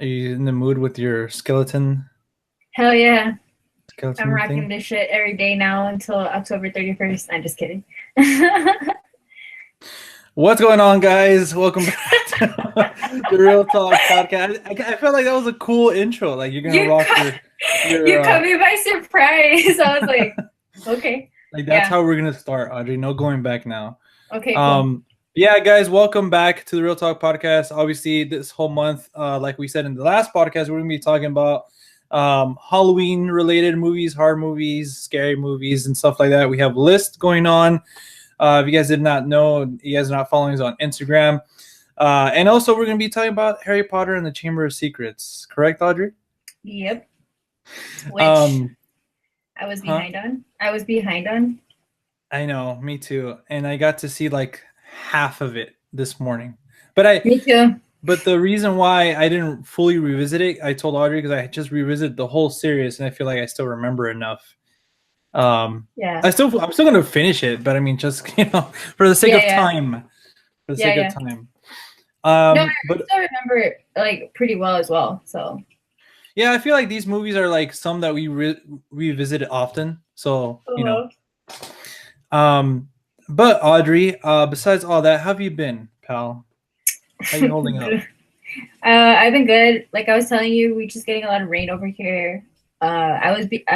Are you in the mood with your skeleton Hell yeah. I'm rocking thing? this shit every day now until October 31st. I'm just kidding. What's going on, guys? Welcome back to the Real Talk podcast. I felt like that was a cool intro. Like you're gonna you rock caught, your you caught me by surprise. I was like, okay. like that's Yeah. how we're gonna start, Audrey. No going back now. Okay, cool. Yeah, guys, welcome back to the Real Talk podcast. Obviously, this whole month, like we said in the last podcast, we're gonna be talking about Halloween related movies, horror movies, scary movies, and stuff like that. We have lists going on. If you guys did not know, you guys are not following us on Instagram. And also, we're going to be talking about Harry Potter and the Chamber of Secrets. Correct, Audrey? Yep. Which I was huh? behind on. I was behind on. I know, me too. And I got to see like half of it this morning. But Me too. But the reason why I didn't fully revisit it, I told Audrey because I just revisited the whole series, and I feel like I still remember enough. Yeah. I'm still gonna finish it, but I mean, just for the sake of time, for the sake of time. No, I But still remember it like pretty well as well. So yeah, I feel like these movies are like some that we revisit often. So but Audrey, besides all that, how have you been, pal? How you holding up? I've been good. Like I was telling you, we're just getting a lot of rain over here. I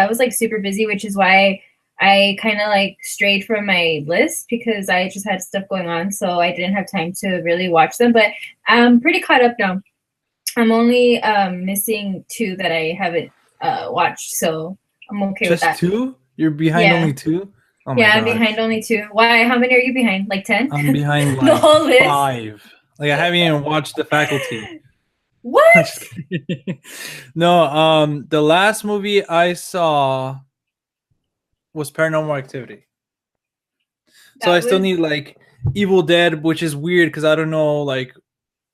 was like super busy, which is why I kind of like strayed from my list because I just had stuff going on, so I didn't have time to really watch them. But I'm pretty caught up now. I'm only missing two that I haven't watched, so I'm okay with that. Just two? You're behind only two? Oh yeah, I'm behind only two. Why? How many are you behind? Like 10? I'm behind like the whole list? 5. Like I haven't even watched The Faculty. What? No, the last movie I saw was Paranormal Activity. So I still need like Evil Dead, which is weird because I don't know, like,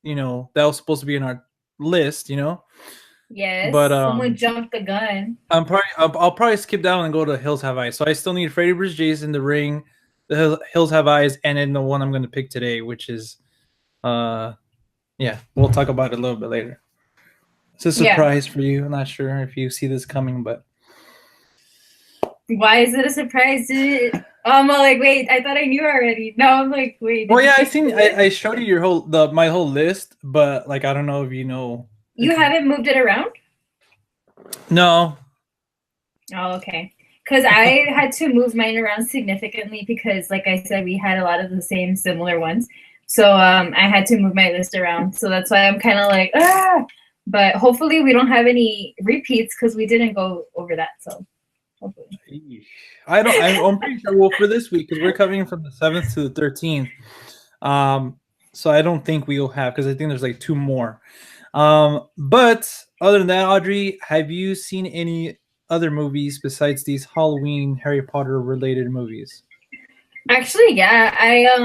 that was supposed to be in our list, Yes. But someone jumped the gun. I'll probably skip down and go to Hills Have Eyes. So I still need Freddy vs. Jason, The Ring, the Hills Have Eyes, and then the one I'm going to pick today, which is, yeah, we'll talk about it a little bit later. It's a surprise for you. I'm not sure if you see this coming, but why is it a surprise? I'm like, wait, I thought I knew already. Now I'm like, wait. Well, yeah, I showed you my whole list, but like I don't know if you know. You haven't moved it around? No. Oh, okay. Because I had to move mine around significantly because, like I said, we had a lot of the same similar ones. So I had to move my list around. So that's why I'm kind of like, ah. But hopefully we don't have any repeats because we didn't go over that. So hopefully. I'm pretty sure. Well, for this week, because we're coming from the 7th to the 13th. So I don't think we'll have, because I think there's like 2 more. But other than that, Audrey, have you seen any other movies besides these Halloween Harry Potter related movies? Actually, yeah.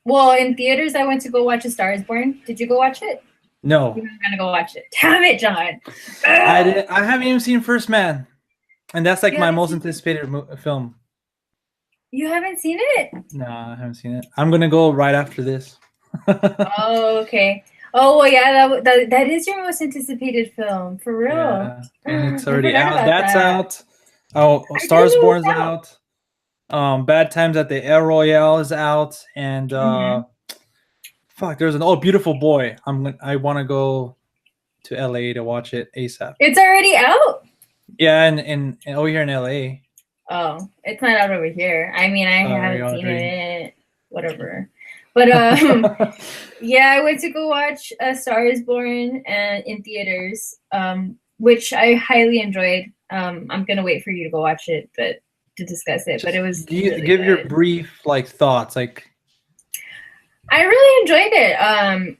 Well, in theaters, I went to go watch A Star Is Born. Did you go watch it? No. You were gonna go watch it. Damn it, John. I haven't even seen First Man, and that's like my most anticipated film. You haven't seen it? No, I haven't seen it. I'm gonna go right after this. Oh, okay. Oh, well, yeah, that is your most anticipated film, for real. Yeah, and it's already out. That's out. Oh, Stars Born's out. Bad Times at the El Royale is out, and fuck, there's an Beautiful Boy. I want to go to LA to watch it ASAP. It's already out? Yeah, and over here in LA. Oh, it's not out over here. I mean, I haven't seen it. Whatever. But yeah, I went to go watch A Star Is Born in theaters, which I highly enjoyed. I'm gonna wait for you to go watch it, but to discuss it. But it was really give good. Your brief thoughts. Like, I really enjoyed it.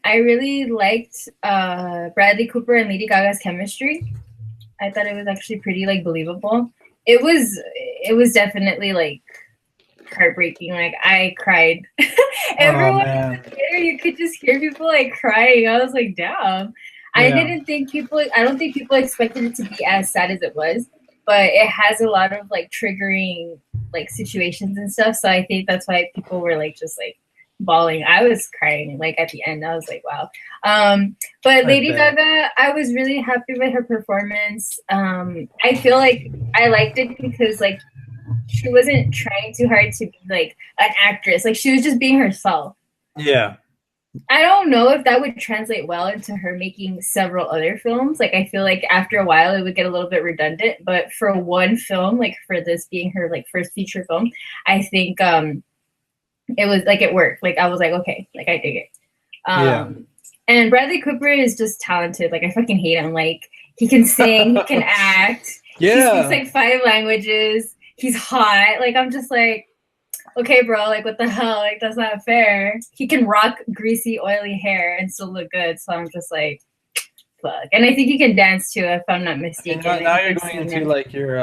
I really liked Bradley Cooper and Lady Gaga's chemistry. I thought it was actually pretty like believable. It was definitely like heartbreaking. Like I cried. Everyone in the theater, you could just hear people like crying. I was like, damn. Yeah. I don't think people expected it to be as sad as it was, but it has a lot of like triggering like situations and stuff. So I think that's why people were like just like bawling. I was crying like at the end. I was like, wow. But Lady Gaga, I was really happy with her performance. I feel like I liked it because like she wasn't trying too hard to be like an actress. Like she was just being herself. Yeah. I don't know if that would translate well into her making several other films. Like I feel like after a while it would get a little bit redundant, but for one film, like for this being her like first feature film, I think it was like it worked. Like I was like, okay, like I dig it. And Bradley Cooper is just talented. Like I fucking hate him. Like he can sing, he can act. Yeah. He speaks like 5 languages. He's hot. Like I'm just like, okay, bro, like what the hell? Like that's not fair. He can rock greasy, oily hair and still look good. So I'm just like, fuck. And I think he can dance too, if I'm not mistaken. Now you're going into like your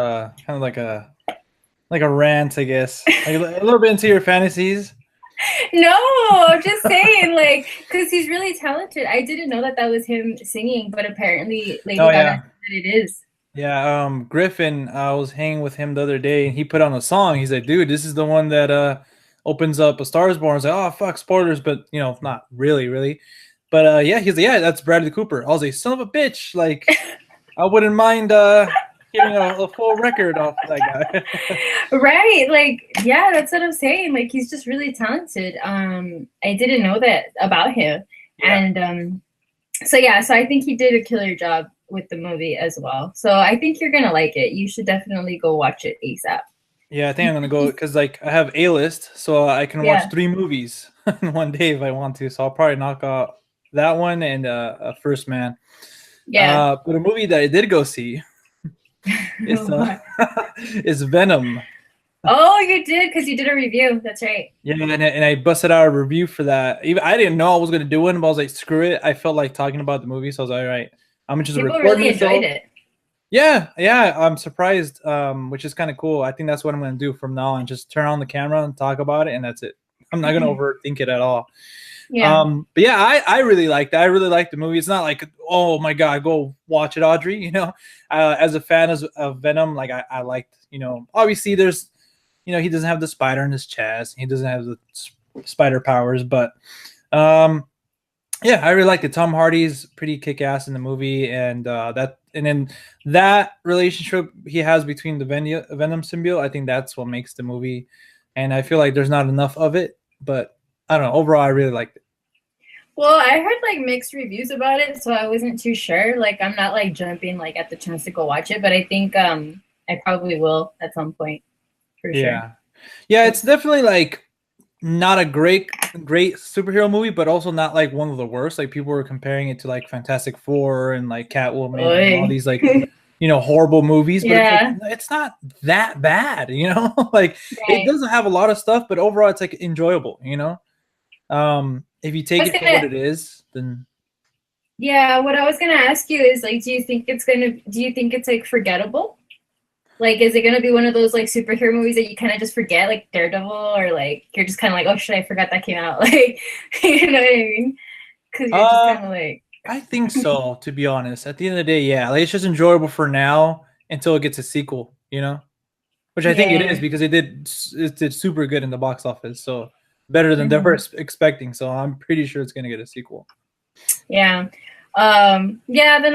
kind of like a rant, I guess. Like a little bit into your fantasies. No, I'm just saying, like, because he's really talented. I didn't know that was him singing, but apparently Lady Gaga said it is. Yeah, Griffin, I was hanging with him the other day, and he put on a song. He's like, dude, this is the one that opens up A Star Is Born. I was like, oh, fuck, spoilers, but, you know, not really. But, yeah, he's like, yeah, that's Bradley Cooper. I was like, son of a bitch. Like, I wouldn't mind getting a full record off that guy. Right. Like, yeah, that's what I'm saying. Like, he's just really talented. I didn't know that about him. Yeah. And so I think he did a killer job with the movie as well. So I think you're gonna like it. You should definitely go watch it ASAP. Yeah, I think I'm gonna go because like I have A-list, so I can watch 3 movies in one day if I want to. So I'll probably knock out that one and First Man. Yeah. But a movie that I did go see is Venom. Oh, you did, because you did a review. That's right. Yeah, and I busted out a review for that. Even I didn't know I was gonna do one, but I was like, screw it. I felt like talking about the movie, so I was like, all right. I'm just People really enjoyed it. Yeah, I'm surprised, which is kind of cool. I think that's what I'm going to do from now on. Just turn on the camera and talk about it, and that's it. I'm not going to overthink it at all. Yeah. But yeah, I really liked it. I really liked the movie. It's not like, oh my God, go watch it, Audrey. You know, as a fan of Venom, like I liked, you know, obviously there's, you know, he doesn't have the spider in his chest. He doesn't have the spider powers, but yeah, I really liked it. Tom Hardy's pretty kick-ass in the movie, and then that relationship he has between the Venom symbiote, I think that's what makes the movie. And I feel like there's not enough of it, but I don't know. Overall, I really liked it. Well, I heard like mixed reviews about it, so I wasn't too sure. Like, I'm not like jumping like at the chance to go watch it, but I think I probably will at some point for sure. Yeah, it's definitely like not a great superhero movie, but also not like one of the worst. Like people were comparing it to like Fantastic Four and like Catwoman and all these like you know horrible movies, but it's not that bad, you know. Like it doesn't have a lot of stuff, but overall it's like enjoyable, you know. If you take it for what it is, then what I was gonna ask you is like, do you think it's like forgettable? Like, is it going to be one of those, like, superhero movies that you kind of just forget, like Daredevil, or, like, you're just kind of like, oh, shit, I forgot that came out. Like, you know what I mean? Because you're just kind of like... I think so, to be honest. At the end of the day, yeah. Like, it's just enjoyable for now until it gets a sequel, you know? Which I think it is, because it did super good in the box office. So, better than they were expecting. So, I'm pretty sure it's going to get a sequel. Yeah. Then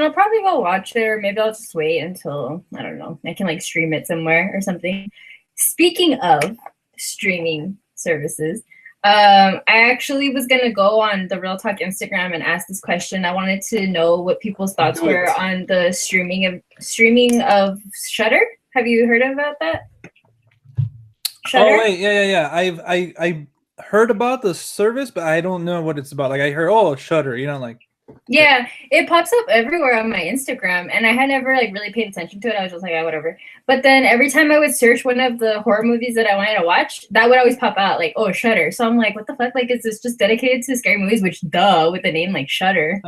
I'll probably go watch it, or maybe I'll just wait until, I don't know, I can like stream it somewhere or something. Speaking of streaming services, I actually was gonna go on the Real Talk Instagram and ask this question. I wanted to know what people's thoughts were on the streaming of Shudder. Have you heard about that? Shudder? Oh wait, yeah. I heard about the service, but I don't know what it's about. Like I heard, Shudder, you know, like. Yeah, it pops up everywhere on my Instagram, and I had never like really paid attention to it. I was just like, yeah, whatever. But then every time I would search one of the horror movies that I wanted to watch, that would always pop out, like, oh, Shudder. So I'm like, what the fuck? Like, is this just dedicated to scary movies? Which, duh, with a name like Shudder.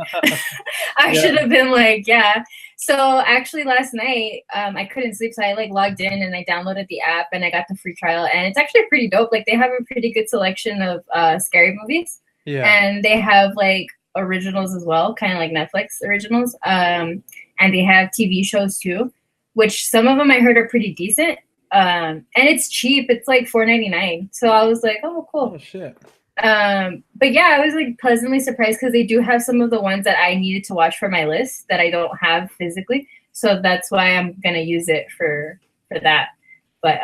I should have been like, yeah. So actually last night, I couldn't sleep, so I like logged in and I downloaded the app and I got the free trial, and it's actually pretty dope. Like, they have a pretty good selection of scary movies. Yeah. And they have like originals as well, kind of like Netflix originals, and they have TV shows too, which some of them I heard are pretty decent, and it's cheap. It's like $4.99, so I was like, oh cool. Oh shit. But yeah, I was like pleasantly surprised because they do have some of the ones that I needed to watch for my list that I don't have physically. So that's why I'm gonna use it for that. But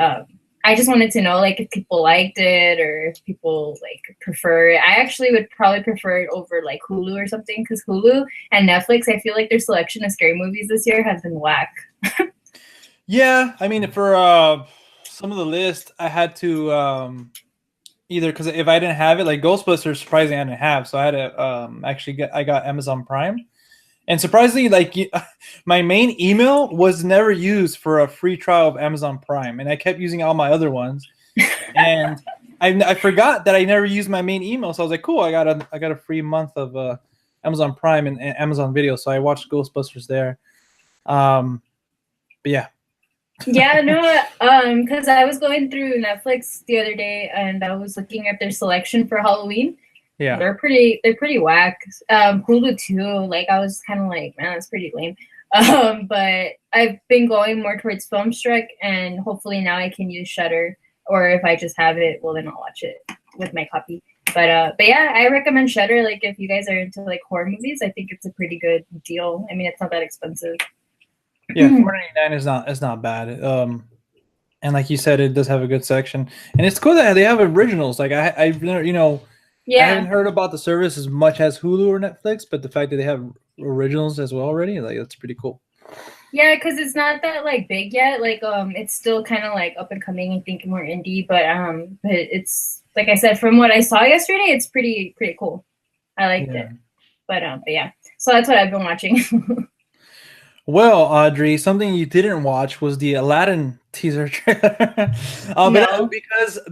I just wanted to know like if people liked it or if people like prefer it. I actually would probably prefer it over like Hulu or something because Hulu and Netflix, I feel like their selection of scary movies this year has been whack. Yeah, I mean, for some of the list, I had to either because if I didn't have it, like Ghostbusters, surprisingly I didn't have, so I had to actually get I got Amazon Prime, and surprisingly, like my main email was never used for a free trial of Amazon Prime, and I kept using all my other ones, and I forgot that I never used my main email, so I was like, cool, I got a free month of Amazon Prime and Amazon Video, so I watched Ghostbusters there. But yeah. Yeah, no, because I was going through Netflix the other day and I was looking at their selection for Halloween. Yeah, they're pretty whack. Hulu too. Like I was kind of like, man, that's pretty lame. But I've been going more towards Filmstruck, and hopefully now I can use Shudder. Or if I just have it, well then I'll watch it with my copy. But yeah, I recommend Shudder. Like if you guys are into like horror movies, I think it's a pretty good deal. I mean, it's not that expensive. yeah, $4.99 is not bad. And like you said, it does have a good section, and it's cool that they have originals. Like I've never, I haven't heard about the service as much as Hulu or Netflix, but the fact that they have originals as well already, like that's pretty cool. Yeah, because it's not that like big yet. Like it's still kind of like up and coming. I think more indie, but it's like I said, from what I saw yesterday, it's pretty cool. I liked it. But yeah, so that's what I've been watching. Well, Audrey, something you didn't watch was the Aladdin teaser trailer. No. But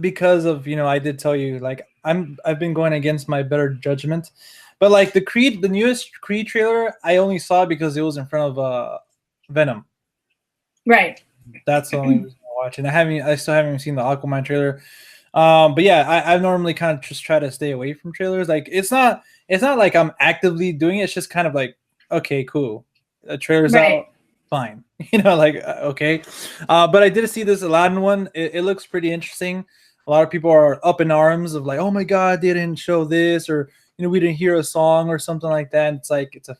because of I did tell you like I've been going against my better judgment. But like the newest Creed trailer, I only saw because it was in front of Venom. Right. That's the only reason I watch it. I still haven't seen the Aquaman trailer. But yeah, I normally kind of just try to stay away from trailers. Like it's not like I'm actively doing it. It's just kind of like, okay, cool. A trailer's out, fine. Okay. But I did see this Aladdin one. It looks pretty interesting. A lot of people are up in arms of like, oh my god, they didn't show this, or we didn't hear a song or something like that. And it's like it's a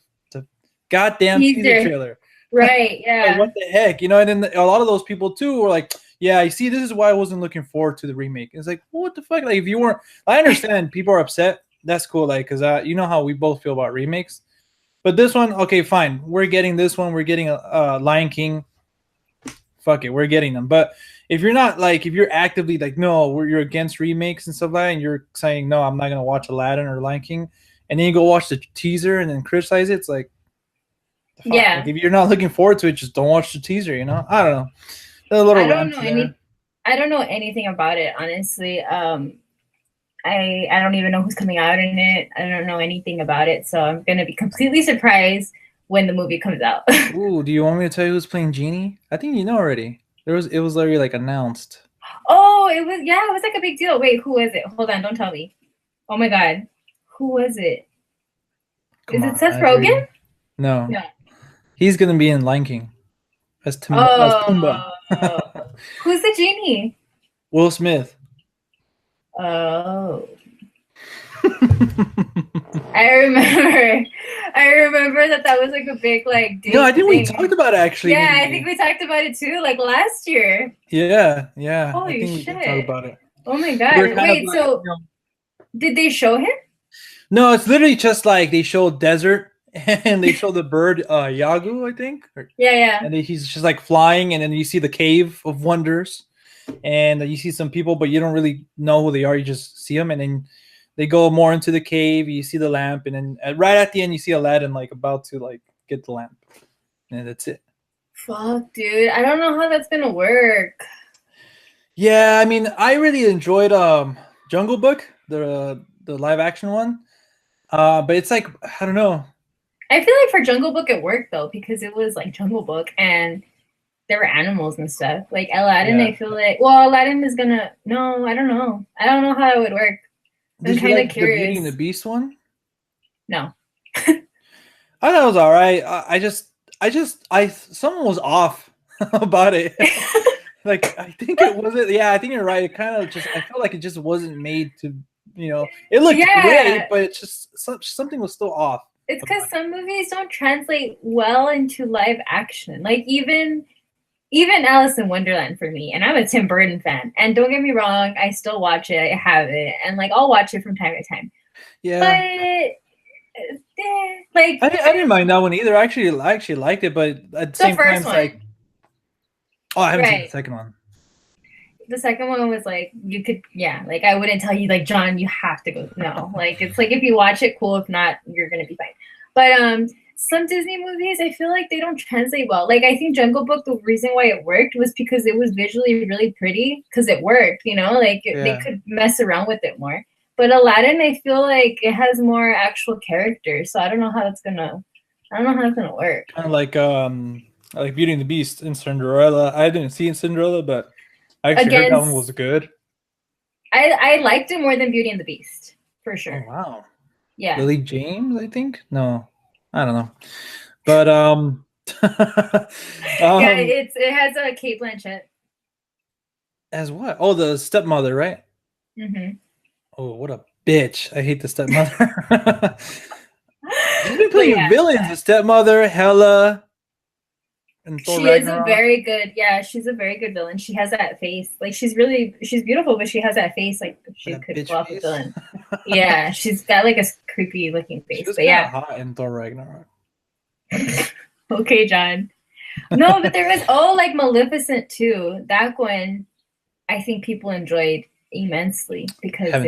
goddamn teaser trailer. Right, yeah. Like, what the heck? And then a lot of those people too were like, yeah, you see, this is why I wasn't looking forward to the remake. It's like, what the fuck? Like, if you weren't, I understand people are upset. That's cool, like, because you know how we both feel about remakes. But this one, okay, fine. We're getting this one. We're getting a Lion King. Fuck it, we're getting them. But if you're not like, if you're actively like, no, you're against remakes and stuff like that, and you're saying, no, I'm not gonna watch Aladdin or Lion King, and then you go watch the teaser and then criticize it, it's like, fuck. Yeah. Like, if you're not looking forward to it, just don't watch the teaser. I don't know. A little I don't know anything about it, honestly. I don't even know who's coming out in it. I don't know anything about it, so I'm gonna be completely surprised when the movie comes out. Ooh, do you want me to tell you who's playing Genie? I think you know already. It was already like announced. Oh, it was like a big deal. Wait, who is it? Hold on, don't tell me. Oh my god, who was it? Is it Seth Rogen? No. Yeah. He's gonna be in Lion King as Pumbaa. Who's the genie? Will Smith. Oh. I remember that was like a big like deal. No, I think we talked about it actually. Yeah, I think we talked about it too, like last year. Yeah. Holy shit. We talked about it. Oh my god. Wait, so did they show him? No, it's literally just like they show desert and they show the bird Yagu, I think. Yeah. And he's just like flying, and then you see the Cave of Wonders, and you see some people, but you don't really know who they are. You just see them, and then they go more into the cave. You see the lamp, and then right at the end, you see Aladdin like about to like get the lamp, and that's it. Fuck, dude, I don't know how that's gonna work. Yeah, I mean, I really enjoyed Jungle Book, the live action one, but it's like, I don't know. I feel like for Jungle Book it worked though, because it was like Jungle Book and there were animals and stuff. Like Aladdin, I feel like, well, Aladdin is gonna, no, I don't know how it would work. I'm kind of curious. The Beauty and the Beast one? No. I thought it was all right. Someone was off about it. Like, I think it wasn't. Yeah, I think you're right. It kind of just, I felt like it just wasn't made to it looked great, but it's just something was still off. It's because some movies don't translate well into live action. Like even Alice in Wonderland for me, and I'm a Tim Burton fan. And don't get me wrong, I still watch it. I have it, and like I'll watch it from time to time. Yeah, but I didn't mind that one either. I actually liked it, but at the same time, it's like, I haven't seen the second one. The second one was like like I wouldn't tell you like, John, you have to go. No, like it's like if you watch it, cool. If not, you're gonna be fine. But some Disney movies, I feel like they don't translate well. Like I think Jungle Book, the reason why it worked was because it was visually really pretty, because it worked. Like they could mess around with it more. But Aladdin, I feel like it has more actual characters, so I don't know how that's gonna work. Kind of like Beauty and the Beast and Cinderella. I didn't see Cinderella, but I actually heard that one was good. I liked it more than Beauty and the Beast, for sure. Oh, wow. Yeah. Lily James, I think? No, I don't know. But yeah, it has a Kate Blanchett. As what? Oh, the stepmother, right? Mm-hmm. Oh, what a bitch. I hate the stepmother. She's been playing villains, the stepmother, Hela. She is a very good, she's a very good villain. She has that face. Like she's beautiful, but she has that face like she could pull off a villain. Yeah, she's got like a creepy looking face. But yeah, hot in Thor Ragnarok. Okay, John. No, but there was like Maleficent too. That one I think people enjoyed immensely because I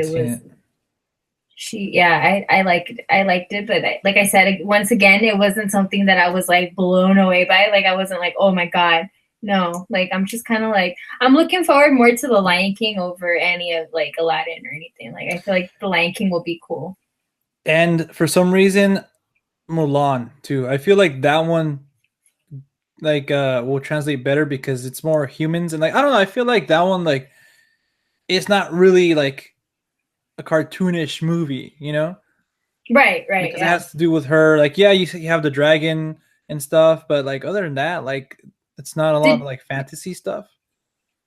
liked it, but like I said, once again, it wasn't something that I was like blown away by. Like I wasn't like, oh my god, no. Like I'm just kind of like, I'm looking forward more to the Lion King over any of like Aladdin or anything. Like I feel like the Lion King will be cool. And for some reason, Mulan too. I feel like that one like will translate better because it's more humans, and like I don't know. I feel like that one like it's not really like a cartoonish movie, Right. Like, it has to do with her. Like, you have the dragon and stuff, but like other than that, like it's not a lot of like fantasy stuff.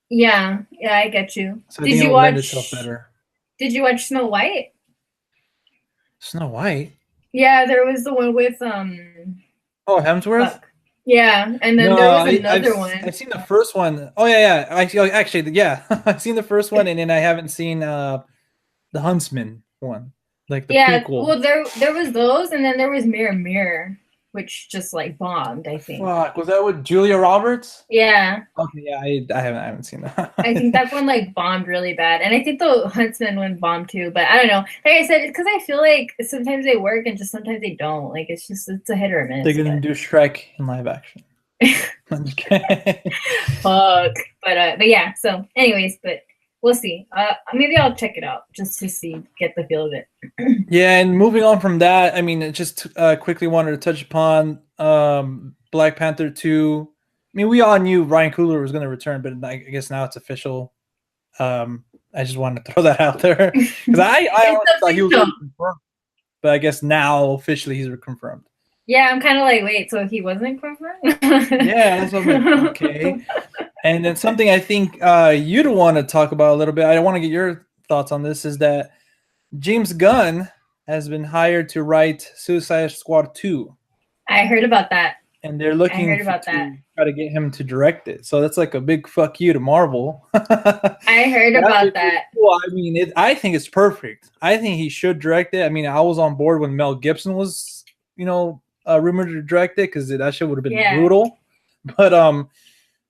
Yeah, I get you. So did you watch itself better? Did you watch Snow White? Snow White? Yeah, there was the one with Oh, Hemsworth? Yeah, and then there was another one. I've seen the first one. Oh yeah. Actually, I've seen the first one, and then I haven't seen the Huntsman one, like the prequel. Well, there was those, and then there was Mirror, which just like bombed. I think. Fuck, was that with Julia Roberts? Yeah. Okay, yeah, I haven't seen that. I think that one like bombed really bad, and I think the Huntsman one bombed too. But I don't know. Like I said, it's because I feel like sometimes they work and just sometimes they don't. Like it's a hit or a miss. They're gonna do Shrek in live action. I'm just kidding. Fuck. But yeah. So, anyways, but. We'll see. Maybe I'll check it out just to get the feel of it. Yeah, and moving on from that, I mean, just quickly wanted to touch upon Black Panther 2. I mean, we all knew Ryan Coogler was going to return, but I guess now it's official. I just wanted to throw that out there because I thought he was confirmed, but I guess now officially he's confirmed. Yeah, I'm kind of like, wait, so he wasn't confirmed? Yeah, that's what I'm like, okay. And then something I think you'd want to talk about a little bit, I want to get your thoughts on this, is that James Gunn has been hired to write Suicide Squad 2. I heard about that. And they're looking to try to get him to direct it. So that's like a big fuck you to Marvel. I heard about that. Well, I mean, I think it's perfect. I think he should direct it. I mean, I was on board when Mel Gibson was, rumored to direct it because that shit would have been brutal. But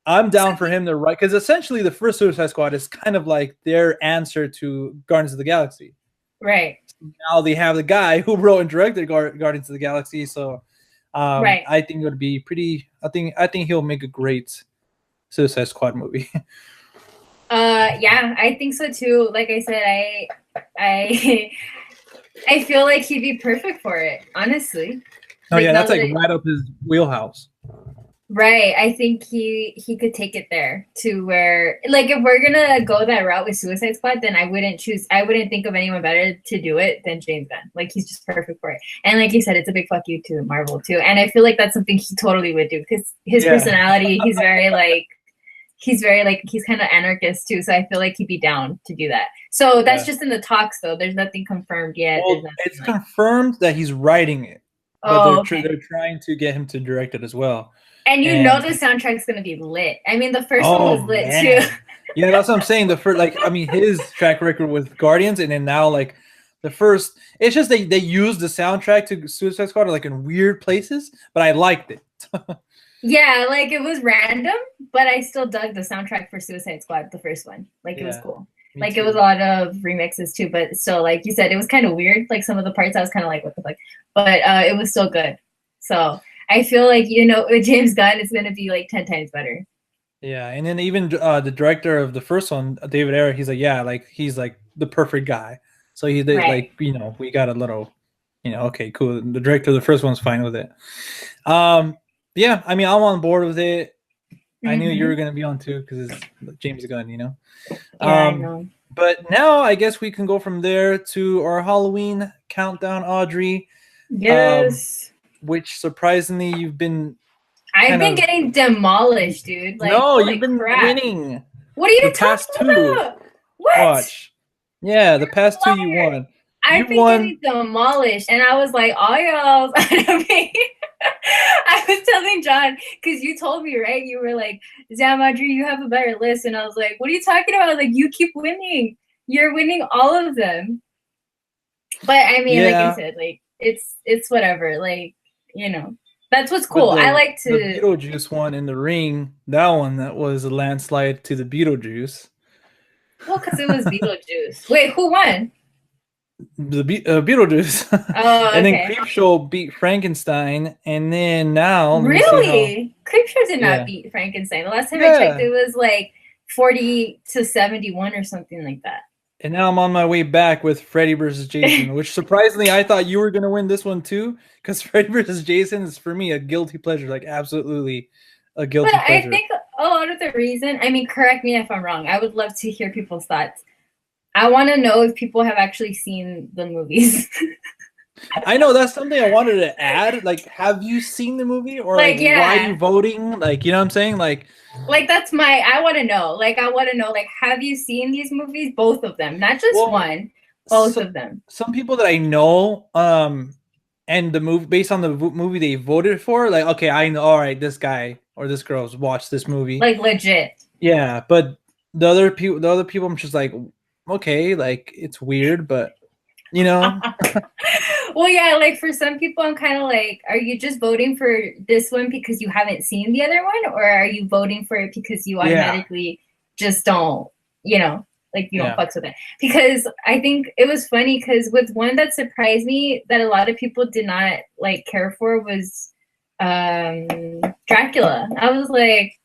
I'm down for him to write, because essentially the first Suicide Squad is kind of like their answer to Guardians of the Galaxy. Right. So now they have the guy who wrote and directed Guardians of the Galaxy. So I think it would be pretty. I think he'll make a great Suicide Squad movie. Yeah, I think so too. Like I said, I feel like he'd be perfect for it, honestly. Oh yeah, that's like right up his wheelhouse. Right. I think he could take it there to where, like, if we're gonna go that route with Suicide Squad, then I wouldn't think of anyone better to do it than James Gunn. Like, he's just perfect for it. And like you said, it's a big fuck you to Marvel too. And I feel like that's something he totally would do, because his personality, he's very like, he's very like he's kind of anarchist too. So I feel like he'd be down to do that. So that's just in the talks though. There's nothing confirmed yet. Well, it's confirmed that he's writing it, but they're trying to get him to direct it as well. And you know the soundtrack's gonna be lit. I mean, the first one was lit too. Yeah, that's what I'm saying. The first, like, I mean, his track record with Guardians, and then now like the first, it's just they use the soundtrack to Suicide Squad like in weird places, but I liked it. Yeah, like it was random, but I still dug the soundtrack for Suicide Squad, the first one. Like it was cool. Like too. It was a lot of remixes too, but still, like you said, it was kind of weird. Like some of the parts I was kind of like, what the fuck? But it was still good. So I feel like, you know, with James Gunn, it's going to be like 10 times better. Yeah, and then even the director of the first one, David Ayer, he's like, yeah, like he's like the perfect guy. So he did like, you know, we got a little, you know, okay, cool. The director of the first one's fine with it. Yeah, I mean, I'm on board with it. I knew you were going to be on too because it's James Gunn, you know. Yeah, I know. But now I guess we can go from there to our Halloween countdown, Audrey. Yes. Which surprisingly you've been. I've been getting demolished, dude. Like, no, you've been winning. What are you talking about? What? Watch. Yeah, the past two you won. I've been getting demolished, and I was like, "Oh, y'all." I was telling John because you told me, right? You were like, "Zam, Audrey, you have a better list," and I was like, "What are you talking about?" Like, you keep winning. You're winning all of them. But I mean, like I said, like it's whatever. Like, you know. That's what's cool. I like to the Beetlejuice one in the ring. That one that was a landslide to the Beetlejuice. Well, because it was Beetlejuice. Wait, who won? The Beetlejuice. Oh, and then Creepshow beat Frankenstein, and then now really, Creepshow did not beat Frankenstein. The last time I checked, it was like 40-71 or something like that. And now I'm on my way back with Freddy versus Jason, which surprisingly I thought you were going to win this one too, because Freddy versus Jason is for me a guilty pleasure, like absolutely a guilty pleasure. I think a lot of the reason, I mean, correct me if I'm wrong, I would love to hear people's thoughts. I want to know if people have actually seen the movies. I know that's something I wanted to add. Like, have you seen the movie, or like why are you voting? Like, you know what I'm saying? Like that's I want to know. Like, I want to know. Like, have you seen these movies? Both of them, not just one. Both of them. Some people that I know, and the movie based on the movie they voted for. Like, okay, I know. All right, this guy or this girl's watched this movie. Like legit. Yeah, but the other people, I'm just like, okay, like it's weird, but. You know? Well, yeah, like for some people, I'm kind of like, are you just voting for this one because you haven't seen the other one? Or are you voting for it because you automatically just don't, you know, like you don't fucks with it? Because I think it was funny because with one that surprised me that a lot of people did not like care for was Dracula. I was like,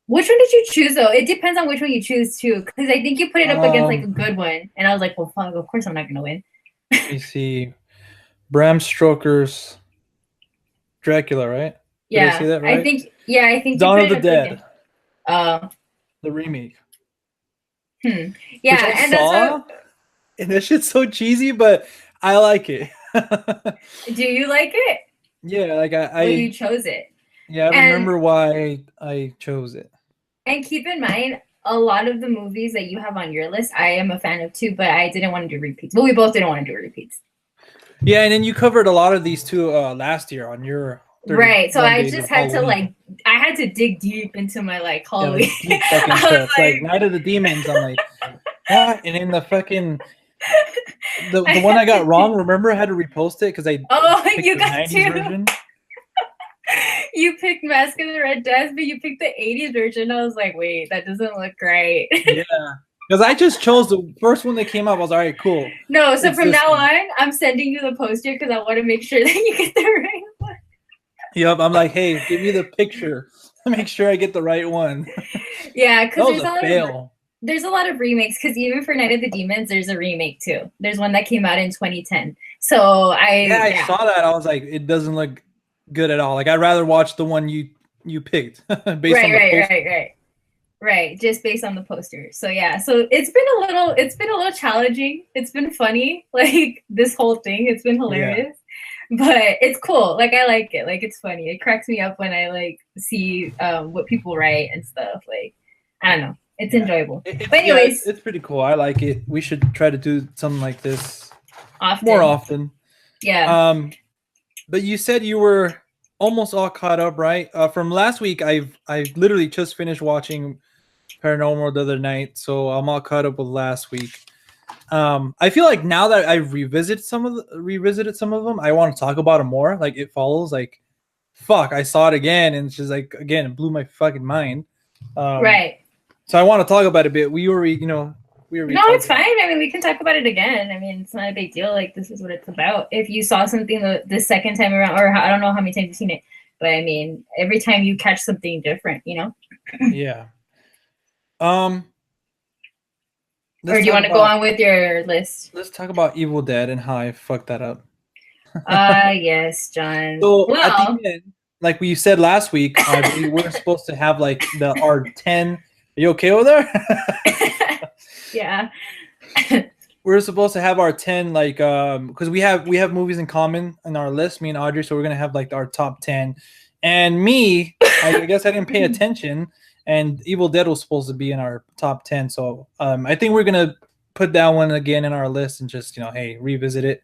which one did you choose though? It depends on which one you choose too. Because I think you put it up against like a good one. And I was like, well, fuck, of course I'm not going to win. You see Bram Stoker's Dracula, right? Did Yeah, I see that right? I think Dawn of the Dead. The remake. Yeah, and and that shit's so cheesy, but I like it. Do you like it? Yeah, like you chose it. Yeah, I remember why I chose it. And keep in mind, a lot of the movies that you have on your list, I am a fan of too, but I didn't want to do repeats. Well, we both didn't want to do repeats. Yeah, and then you covered a lot of these too last year on your right. So I just had Halloween. I had to dig deep into my like Halloween. Deep fucking stuff. Like Night of the Demons. I'm like, what? And in the fucking the one I got wrong. Remember, I had to repost it because I you got to. Version. You picked Mask of the Red Death, but you picked the 80s version. I was like, wait, that doesn't look right. Yeah. Because I just chose the first one that came up. I was all right, cool. No, so from now on, I'm sending you the poster because I want to make sure that you get the right one. Yep, I'm like, hey, give me the picture. Make sure I get the right one. Yeah, because there's a lot of remakes. Because even for Night of the Demons, there's a remake too. There's one that came out in 2010. So I saw that. I was like, it doesn't look good at all. Like I'd rather watch the one you picked based on the right, just based on the poster. So yeah, so it's been a little challenging. It's been funny, like this whole thing. It's been hilarious, but it's cool. Like I like it. Like it's funny. It cracks me up when I like see what people write and stuff. Like I don't know. It's enjoyable. But anyways, it's pretty cool. I like it. We should try to do something like this more often. Yeah. But you said you were almost all caught up, right? From last week, I literally just finished watching Paranormal the other night, so I'm all caught up with last week. I feel like now that I've revisited some of them, I want to talk about them more. Like It Follows, like fuck, I saw it again, and it's just like again, it blew my fucking mind. Right. So I want to talk about it a bit. We were No, it's fine. I mean, we can talk about it again. I mean, it's not a big deal. Like, this is what it's about. If you saw something the second time around, or I don't know how many times you've seen it, but I mean, every time you catch something different, you know? Yeah. Or do you want to go on with your list? Let's talk about Evil Dead and how I fucked that up. Yes, John. So at the end, like we said last week, we were supposed to have like our 10. Are you okay over there? Yeah. We're supposed to have our 10, like because we have movies in common in our list, me and Audrey. So we're gonna have like our top 10. And me, I guess I didn't pay attention, and Evil Dead was supposed to be in our top 10. So I think we're gonna put that one again in our list and just hey, revisit it.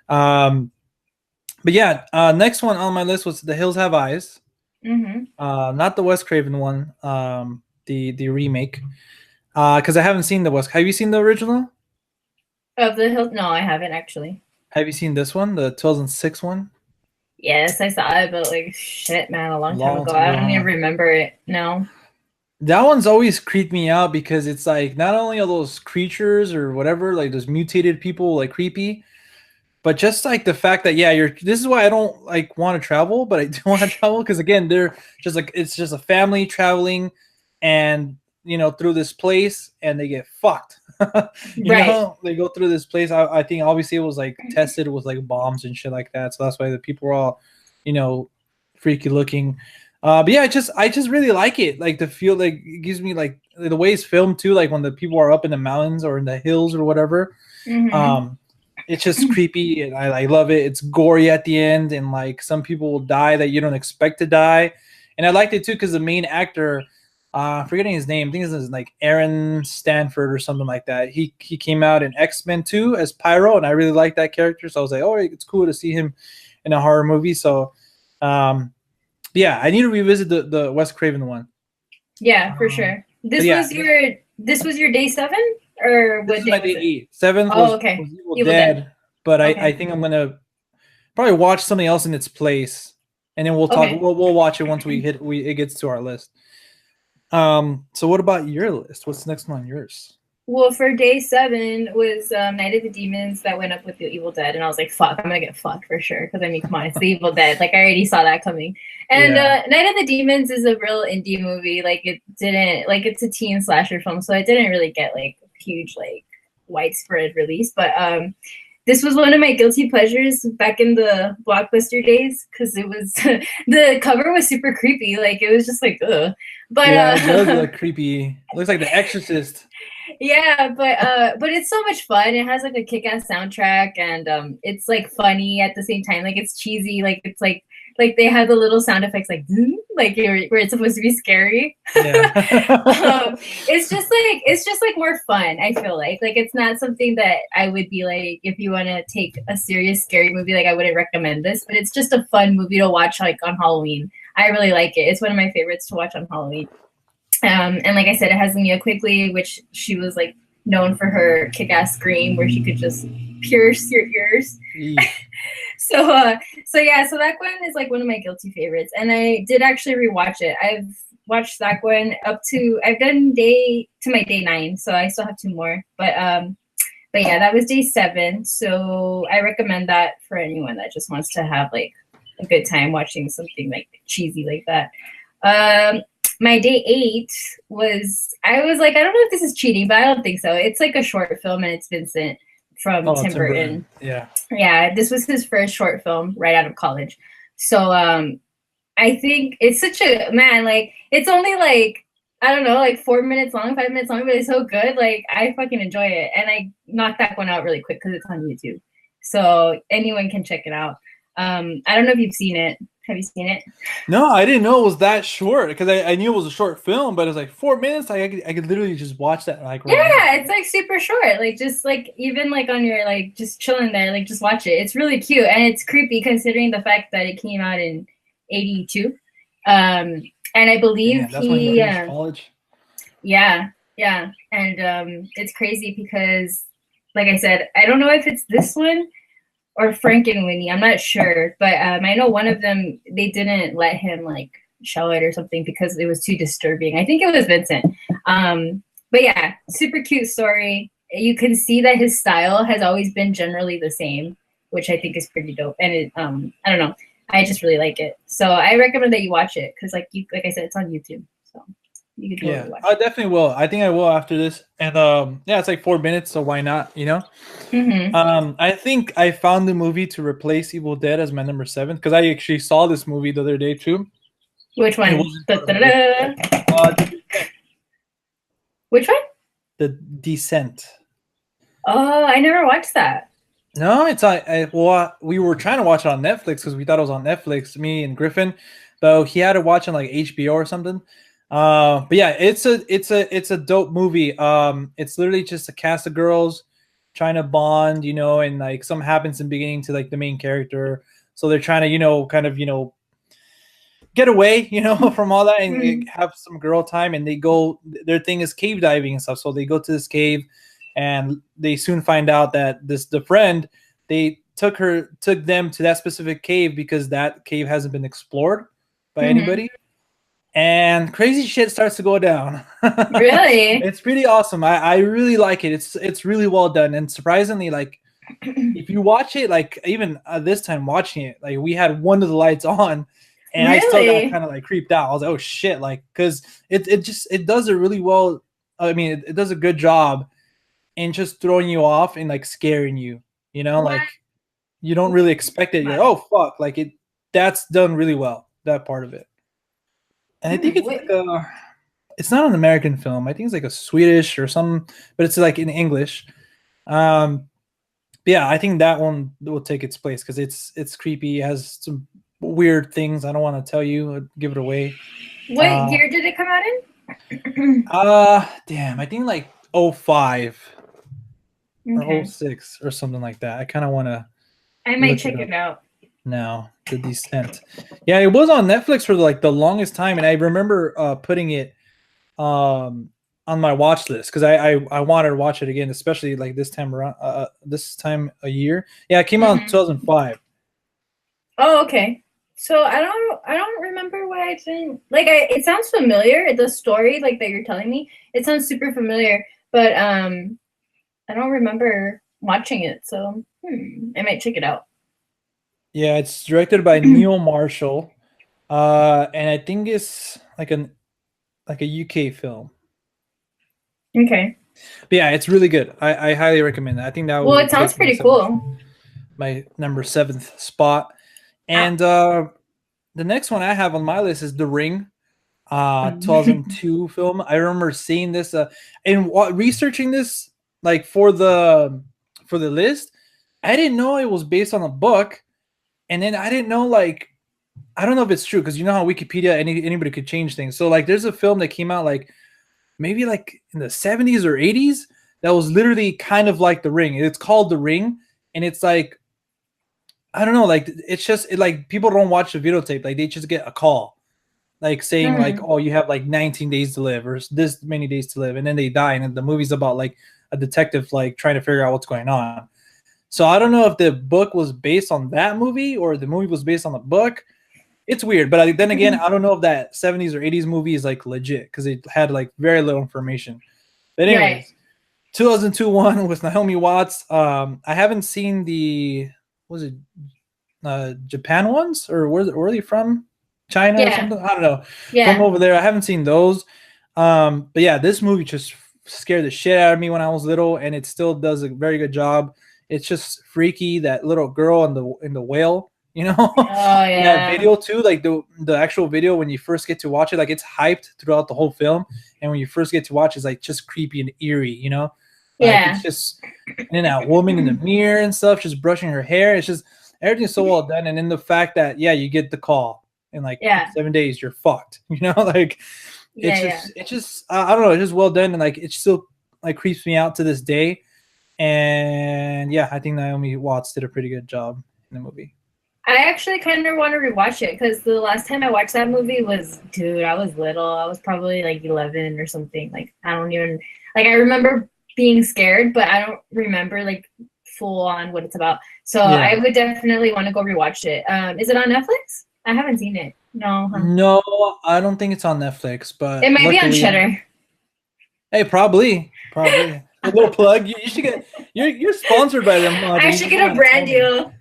But yeah, next one on my list was The Hills Have Eyes. Mm-hmm. Not the Wes Craven one, the remake. Because I haven't seen the Wes. Have you seen the original? Of The Hills? No, I haven't actually. Have you seen this one, the 2006 one? Yes, I saw it, but like shit, man, a long time ago. I don't even remember it. No. That one's always creeped me out because it's like not only are those creatures or whatever, like those mutated people, like creepy, but just like the fact that this is why I don't like want to travel, but I do want to travel because again, they're just like it's just a family traveling, and through this place, and they get fucked. They go through this place. I think obviously it was like tested with like bombs and shit like that, so that's why the people were all freaky looking. But yeah, I just really like it. Like the feel, like it gives me like the way it's filmed too. Like when the people are up in the mountains or in the hills or whatever. Mm-hmm. It's just creepy, and I love it. It's gory at the end, and like some people will die that you don't expect to die. And I liked it too because the main actor, forgetting his name, I think it's like Aaron Stanford or something like that. He came out in X-Men 2 as Pyro, and I really liked that character. So I was like, oh, it's cool to see him in a horror movie. So yeah, I need to revisit the Wes Craven one. Yeah, for sure. This was your day 7? Or what day? My day 8. 7 was Evil Dead. But okay. I think I'm gonna probably watch something else in its place, and then we'll talk. Okay. We'll watch it once it gets to our list. So what about your list? What's next one on yours? Well, for day 7 was Night of the Demons that went up with the Evil Dead, and I was like, "Fuck, I'm gonna get fucked for sure." Because I mean, come on, it's the Evil Dead. Like I already saw that coming. And Night of the Demons is a real indie movie. Like it's a teen slasher film, so it didn't really get like huge like widespread release. But this was one of my guilty pleasures back in the Blockbuster days because it was the cover was super creepy. Like it was just like ugh. But it does look creepy. It looks like The Exorcist. Yeah, but it's so much fun. It has like a kick-ass soundtrack, and it's like funny at the same time. Like it's cheesy. Like it's like they have the little sound effects like where it's supposed to be scary. Yeah. It's just like more fun. I feel like it's not something that I would be like if you want to take a serious scary movie. Like I wouldn't recommend this, but it's just a fun movie to watch like on Halloween. I really like it. It's one of my favorites to watch on Halloween. And like I said, it has Linnea Quigley, which she was like known for her kick-ass scream where she could just pierce your ears. So that one is like one of my guilty favorites, and I did actually rewatch it. I've watched that one I've done my day 9, so I still have 2 more. But yeah, that was day 7. So I recommend that for anyone that just wants to have like a good time watching something like cheesy like that. My day 8 I was like, I don't know if this is cheating, but I don't think so. It's like a short film, and it's Vincent from Tim Burton. Yeah, this was his first short film right out of college. So I think it's such a like it's only like I don't know, like 4 minutes long, 5 minutes long, but it's so good. Like I fucking enjoy it, and I knocked that one out really quick because it's on YouTube, so anyone can check it out. I don't know if you've seen it. Have you seen it? No, I didn't know it was that short because I knew it was a short film, but it was like 4 minutes. I could literally just watch that like right Yeah, now. it's like super short. Like just like even like on your like just chilling there, like just watch it. It's really cute and it's creepy considering the fact that it came out in '82. And I believe Damn, that's when you he finished college. yeah, yeah. And it's crazy because like I said, I don't know if it's this one or Frankenweenie. I'm not sure, but I know one of them they didn't let him like show it or something because it was too disturbing. I think it was Vincent. But yeah, super cute story. You can see that his style has always been generally the same, which I think is pretty dope. And it, I don't know, I just really like it. So I recommend that you watch it because, like I said, it's on YouTube, so you can totally watch I it. definitely will. I think I will after this. And yeah, it's like 4 minutes, so why not? You know. Mm-hmm. I think I found the movie to replace Evil Dead as my number 7 because I actually saw this movie the other day too. Which It one? wasn't part of my list. Which one? The Descent. Oh, I never watched that. No, it's well, we were trying to watch it on Netflix because we thought it was on Netflix, me and Griffin, but he had to watch it on like HBO or something. But yeah, it's a dope movie. It's literally just a cast of girls trying to bond, you know, and like something happens in the beginning to like the main character, so they're trying to, you know, kind of, you know, get away, you know, from all that and have some girl time. And they go, their thing is cave diving and stuff. So they go to this cave, and they soon find out that the friend they took them to that specific cave because that cave hasn't been explored by anybody. And crazy shit starts to go down. Really? It's pretty awesome. I really like it. It's really well done. And surprisingly, like if you watch it, like even this time watching it, like we had one of the lights on, and I still got kind of like creeped out. I was like, oh shit, like because it does it really well. I mean, it does a good job in just throwing you off and like scaring you. You know, like you don't really expect it. You're like, oh fuck, like that's done really well, that part of it. And I think it's like it's not an American film. I think it's like a Swedish or something, but it's like in English. But yeah, I think that one will take its place because it's creepy. It has some weird things. I don't want to tell you, I'd give it away. What year did it come out in? Damn, I think like 05 Okay. or 06 or something like that. I kind of want to. I might check it out now. The Descent. Yeah, it was on Netflix for like the longest time, and I remember putting it on my watch list because I wanted to watch it again, especially like this time around. This time a year. Yeah, it came out in 2005. Oh, okay. So I don't remember what I think. Like it sounds familiar. The story like that you're telling me, it sounds super familiar, but I don't remember watching it. So I might check it out. Yeah, it's directed by Neil Marshall, and I think it's like a UK film. Okay. But yeah, it's really good. I highly recommend it. I think that. Well, it sounds pretty cool. My number 7th spot, and the next one I have on my list is The Ring, 2002 film. I remember seeing this and researching this like for the list. I didn't know it was based on a book. And then I didn't know, like, I don't know if it's true because you know how Wikipedia anybody could change things. So like, there's a film that came out like maybe like in the 70s or 80s that was literally kind of like The Ring. It's called The Ring, and it's like I don't know, like it's just like people don't watch the videotape, like they just get a call, like saying like, oh, you have like 19 days to live or this many days to live, and then they die, and the movie's about like a detective like trying to figure out what's going on. So I don't know if the book was based on that movie or the movie was based on the book. It's weird, but then again, I don't know if that 70s or 80s movie is like legit because it had like very little information. But anyways, 2002 one with Naomi Watts. I haven't seen Japan ones, or where are they from? China or something? I don't know. From over there, I haven't seen those. But yeah, this movie just scared the shit out of me when I was little, and it still does a very good job. It's just freaky, that little girl in the whale, you know. Oh yeah. That video too, like the actual video when you first get to watch it, like it's hyped throughout the whole film, and when you first get to watch it's like just creepy and eerie, you know. Like, it's just, and then that woman in the mirror and stuff just brushing her hair. It's just, everything's so well done, and in the fact that you get the call in like 7 days, you're fucked. Like it's just I don't know, it's just well done, and like it still like creeps me out to this day. And I think Naomi Watts did a pretty good job in the movie. I actually kind of want to rewatch it because the last time I watched that movie was, dude, I was little. I was probably like 11 or something. Like I don't even like I remember being scared, but I don't remember like full on what it's about. So I would definitely want to go rewatch it. Is it on Netflix? I haven't seen it. No. No, I don't think it's on Netflix, but it might be on Shudder. Hey, probably. A little plug. You should get. You're sponsored by them. I should get a brand deal.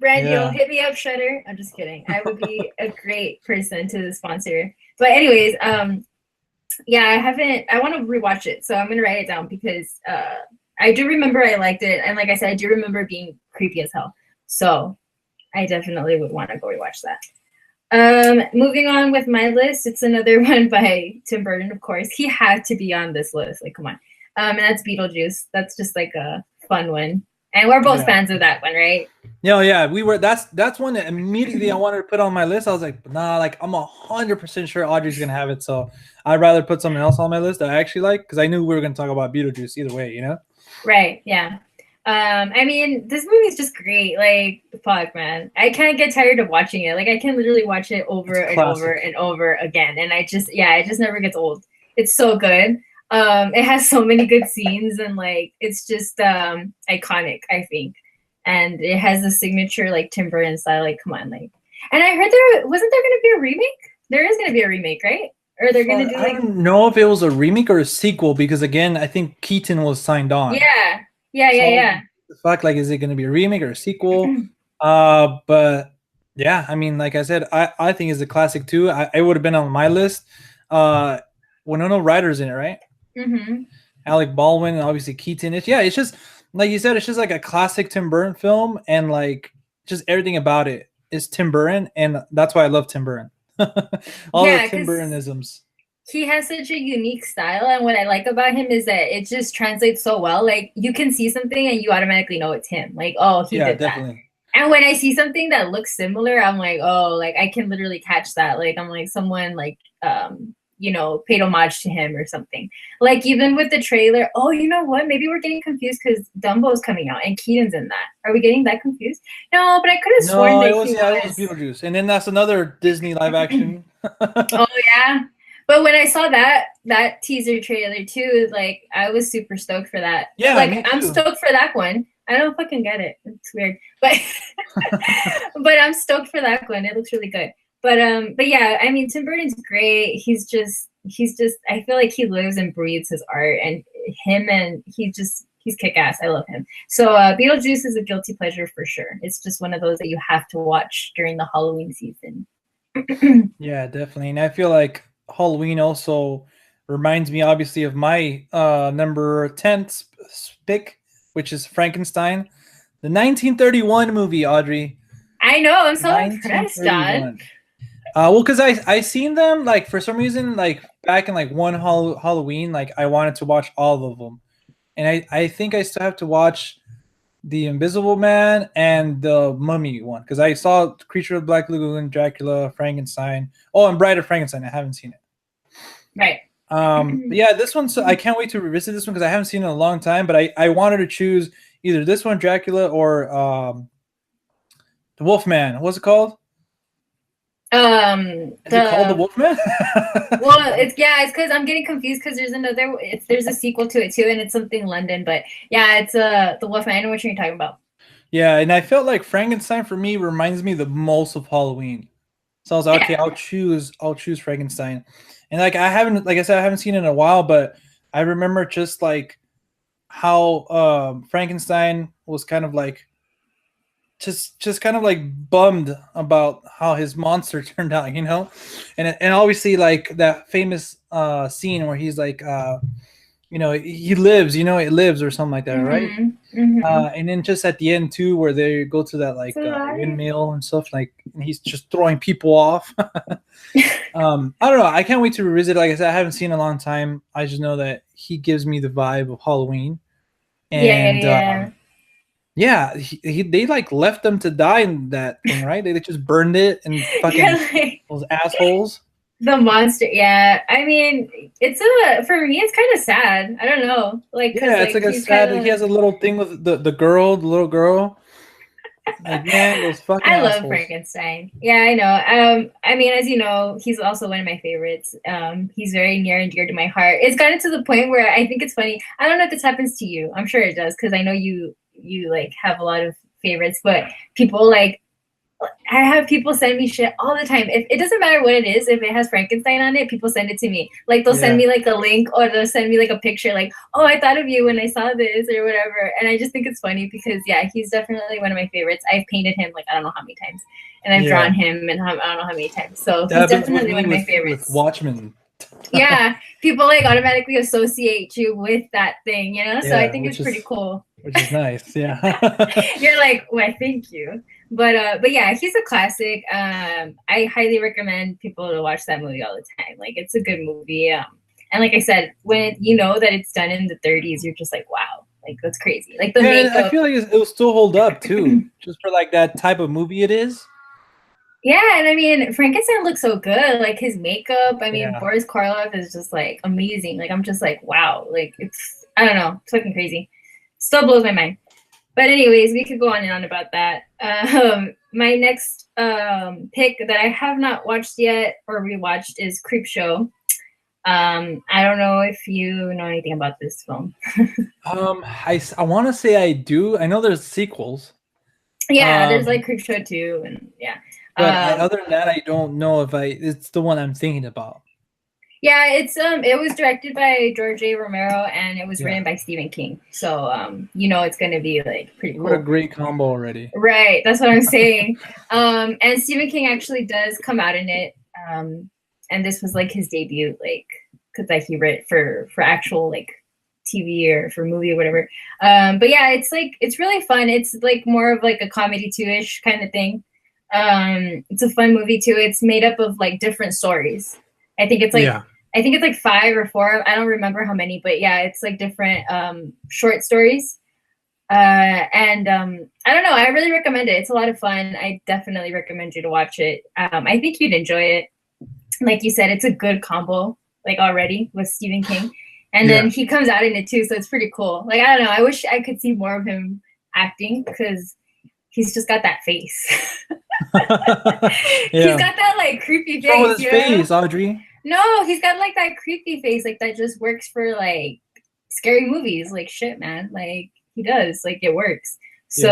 Hit me up, Shudder. I'm just kidding. I would be a great person to sponsor. But anyways, I haven't. I want to rewatch it, so I'm gonna write it down because I do remember I liked it, and like I said, I do remember being creepy as hell. So I definitely would want to go rewatch that. Moving on with my list, it's another one by Tim Burton, of course. He had to be on this list. Like, come on. And that's Beetlejuice. That's just like a fun one. And we're both fans of that one, right? Yeah, we were. That's one that immediately I wanted to put on my list. I was like, nah, like I'm 100% sure Audrey's gonna have it. So I'd rather put something else on my list that I actually like because I knew we were gonna talk about Beetlejuice either way, Right. Yeah. I mean, this movie is just great. Like, fuck, man. I can't get tired of watching it. Like, I can literally watch it over and over and over again. And it just never gets old. It's so good. It has so many good scenes and like it's just iconic, I think. And it has the signature like Tim Burton style, like come on, like. And I heard there wasn't there gonna be a remake? There is gonna be a remake, right? Or they're gonna do like I don't know if it was a remake or a sequel because again, I think Keaton was signed on. Yeah. The fact like is it gonna be a remake or a sequel? But yeah, I mean, like I said, I think it's a classic too. It would have been on my list. Winona Ryder's in it, right? Mm-hmm. Alec Baldwin and obviously Keaton. It's just like you said, it's just like a classic Tim Burton film, and like just everything about it is Tim Burton, and that's why I love Tim Burton. All the Tim Burtonisms. He has such a unique style, and what I like about him is that it just translates so well. Like you can see something and you automatically know it's him. Like, oh, he did definitely. That. And when I see something that looks similar, I'm like, oh, like I can literally catch that. Like I'm like someone like paid homage to him or something. Like even with the trailer, oh, you know what? Maybe we're getting confused because Dumbo's coming out and Keaton's in that. Are we getting that confused? No, but I could have sworn that it was Beetlejuice. And then that's another Disney live action. Oh yeah. But when I saw that teaser trailer too, like I was super stoked for that. Yeah, like I'm stoked for that one. I don't fucking get it. It's weird. But but I'm stoked for that one. It looks really good. But yeah, I mean Tim Burton's great. He's just I feel like he lives and breathes his art, and he's kick-ass. I love him. So Beetlejuice is a guilty pleasure for sure. It's just one of those that you have to watch during the Halloween season. Yeah, definitely. And I feel like Halloween also reminds me obviously of my number 10 pick, which is Frankenstein, the 1931 movie, Audrey. I know, I'm so impressed, John. Well, because I seen them like for some reason like back in like one Halloween, like I wanted to watch all of them, and I think I still have to watch the Invisible Man and the Mummy one because I saw Creature of Black Lagoon, Dracula, Frankenstein. Oh, and Bride of Frankenstein. I haven't seen it. Right. Yeah, this one. So I can't wait to revisit this one because I haven't seen it in a long time. But I wanted to choose either this one, Dracula, or the Wolfman. What's it called? Is it called the Wolfman? Well, it's because I'm getting confused because there's a sequel to it too, and it's something London. But yeah, it's the Wolfman. I know what you're talking about. Yeah, and I felt like Frankenstein for me reminds me the most of Halloween. So I was like, okay, I'll choose Frankenstein. And like I haven't seen it in a while, but I remember just like how Frankenstein was kind of like just kind of like bummed about how his monster turned out, and obviously like that famous scene where he's like he lives, it lives or something like that, right? Mm-hmm. And then just at the end too, where they go to that like windmill and stuff, like and he's just throwing people off. I don't know. I can't wait to revisit it. Like I said, I haven't seen it in a long time. I just know that he gives me the vibe of Halloween. And Yeah, they like left them to die in that thing, right? They just burned it and You're fucking like those assholes. the monster. Yeah, I mean, it's a for me, it's kind of sad. I don't know, like because Yeah, it's like like a he's kind sad. He of. has a little thing with the little girl. Like, man, those fucking I love assholes. Frankenstein. Yeah, I know. I mean, as you know, he's also one of my favorites. He's very near and dear to my heart. It's gotten to the point where I think it's funny. I don't know if this happens to you. I'm sure it does because I know you like have a lot of favorites, but people like I have people send me shit all the time. If it doesn't matter what it is, if it has Frankenstein on it, people send it to me. Like they'll send Yeah. me like a link or they'll send me like a picture, like, oh, I thought of you when I saw this or whatever. And I just think it's funny because yeah, he's definitely one of my favorites. I've painted him like I don't know how many times, and I've Yeah. drawn him and I don't know how many times. So That he's happens with definitely me one of my with favorites. Watchmen. Yeah, people like automatically associate you with that thing, you know. So I Yeah, think it's pretty cool. which is nice. Yeah. You're like, well, thank you. But yeah, he's a classic. I highly recommend people to watch that movie all the time. Like it's a good movie. And like I said, when you know that it's done in the 30s, you're just like, wow, like that's crazy. Like the Yeah, I makeup. feel like it'll still hold up too, just for like that type of movie it is. Yeah, and I mean Frankenstein looks so good. Like his makeup. I mean Yeah. Boris Karloff is just like amazing. Like I'm just like, wow. Like it's I don't know, it's fucking crazy. Still blows my mind. But anyways, we could go on and on about that. My next pick that I have not watched yet or rewatched is Creepshow. I don't know if you know anything about this film. I want to say I do. I know there's sequels. Yeah, there's Um, like Creepshow 2 and yeah. but other than that, I don't know if it's the one I'm thinking about. Yeah, it's it was directed by George A. Romero and it was Yeah. written by Stephen King. So you know it's gonna be like pretty cool. What a great combo already. Right, that's what I'm saying. And Stephen King actually does come out in it. And this was like his debut, like because like he wrote for actual like TV or for movie or whatever. But yeah, it's like it's really fun. It's like more of like a comedy two-ish kind of thing. It's a fun movie too. It's made up of like different stories. I think it's like Yeah. I think it's like 5 or 4. I don't remember how many, but yeah, it's like different short stories. And I don't know. I really recommend it. It's a lot of fun. I definitely recommend you to watch it. I think you'd enjoy it. Like you said, it's a good combo, like already with Stephen King. And then he comes out in it too, so it's pretty cool. Like I don't know. I wish I could see more of him acting because he's just got that face. He's got that like creepy face. What's wrong with his you know? face, Audrey? No, he's got like that creepy face, like that just works for like scary movies. Like shit, man. Like he does. Like it works. So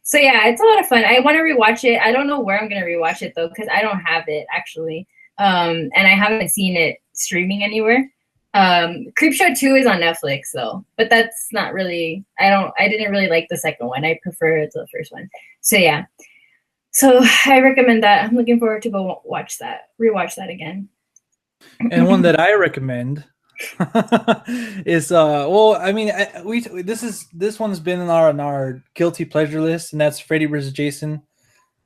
so yeah, it's a lot of fun. I want to rewatch it. I don't know where I'm gonna rewatch it though, because I don't have it actually. And I haven't seen it streaming anywhere. Creepshow 2 is on Netflix though, but that's not really I didn't really like the second one. I prefer the first one. So yeah. So I recommend that. I'm looking forward to go rewatch that again. And one that I recommend is well, I mean, this one's been on our guilty pleasure list, and that's Freddy vs. Jason.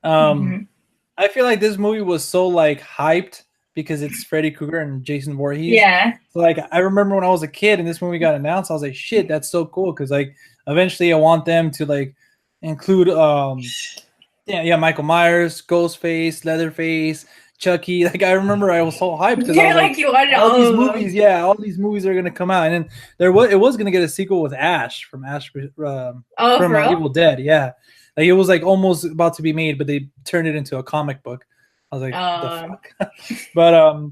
I feel like this movie was so like hyped because it's Freddy Krueger and Jason Voorhees. Yeah. So like I remember when I was a kid and this movie got announced, I was like, shit, that's so cool because like eventually I want them to like include Michael Myers, Ghostface, Leatherface, Chucky. Like I remember I was so hyped because I was like you wanted all these movies, all these movies are gonna come out, and then it was gonna get a sequel with Ash from Evil Dead, like it was like almost about to be made, but they turned it into a comic book. I was like, the fuck, but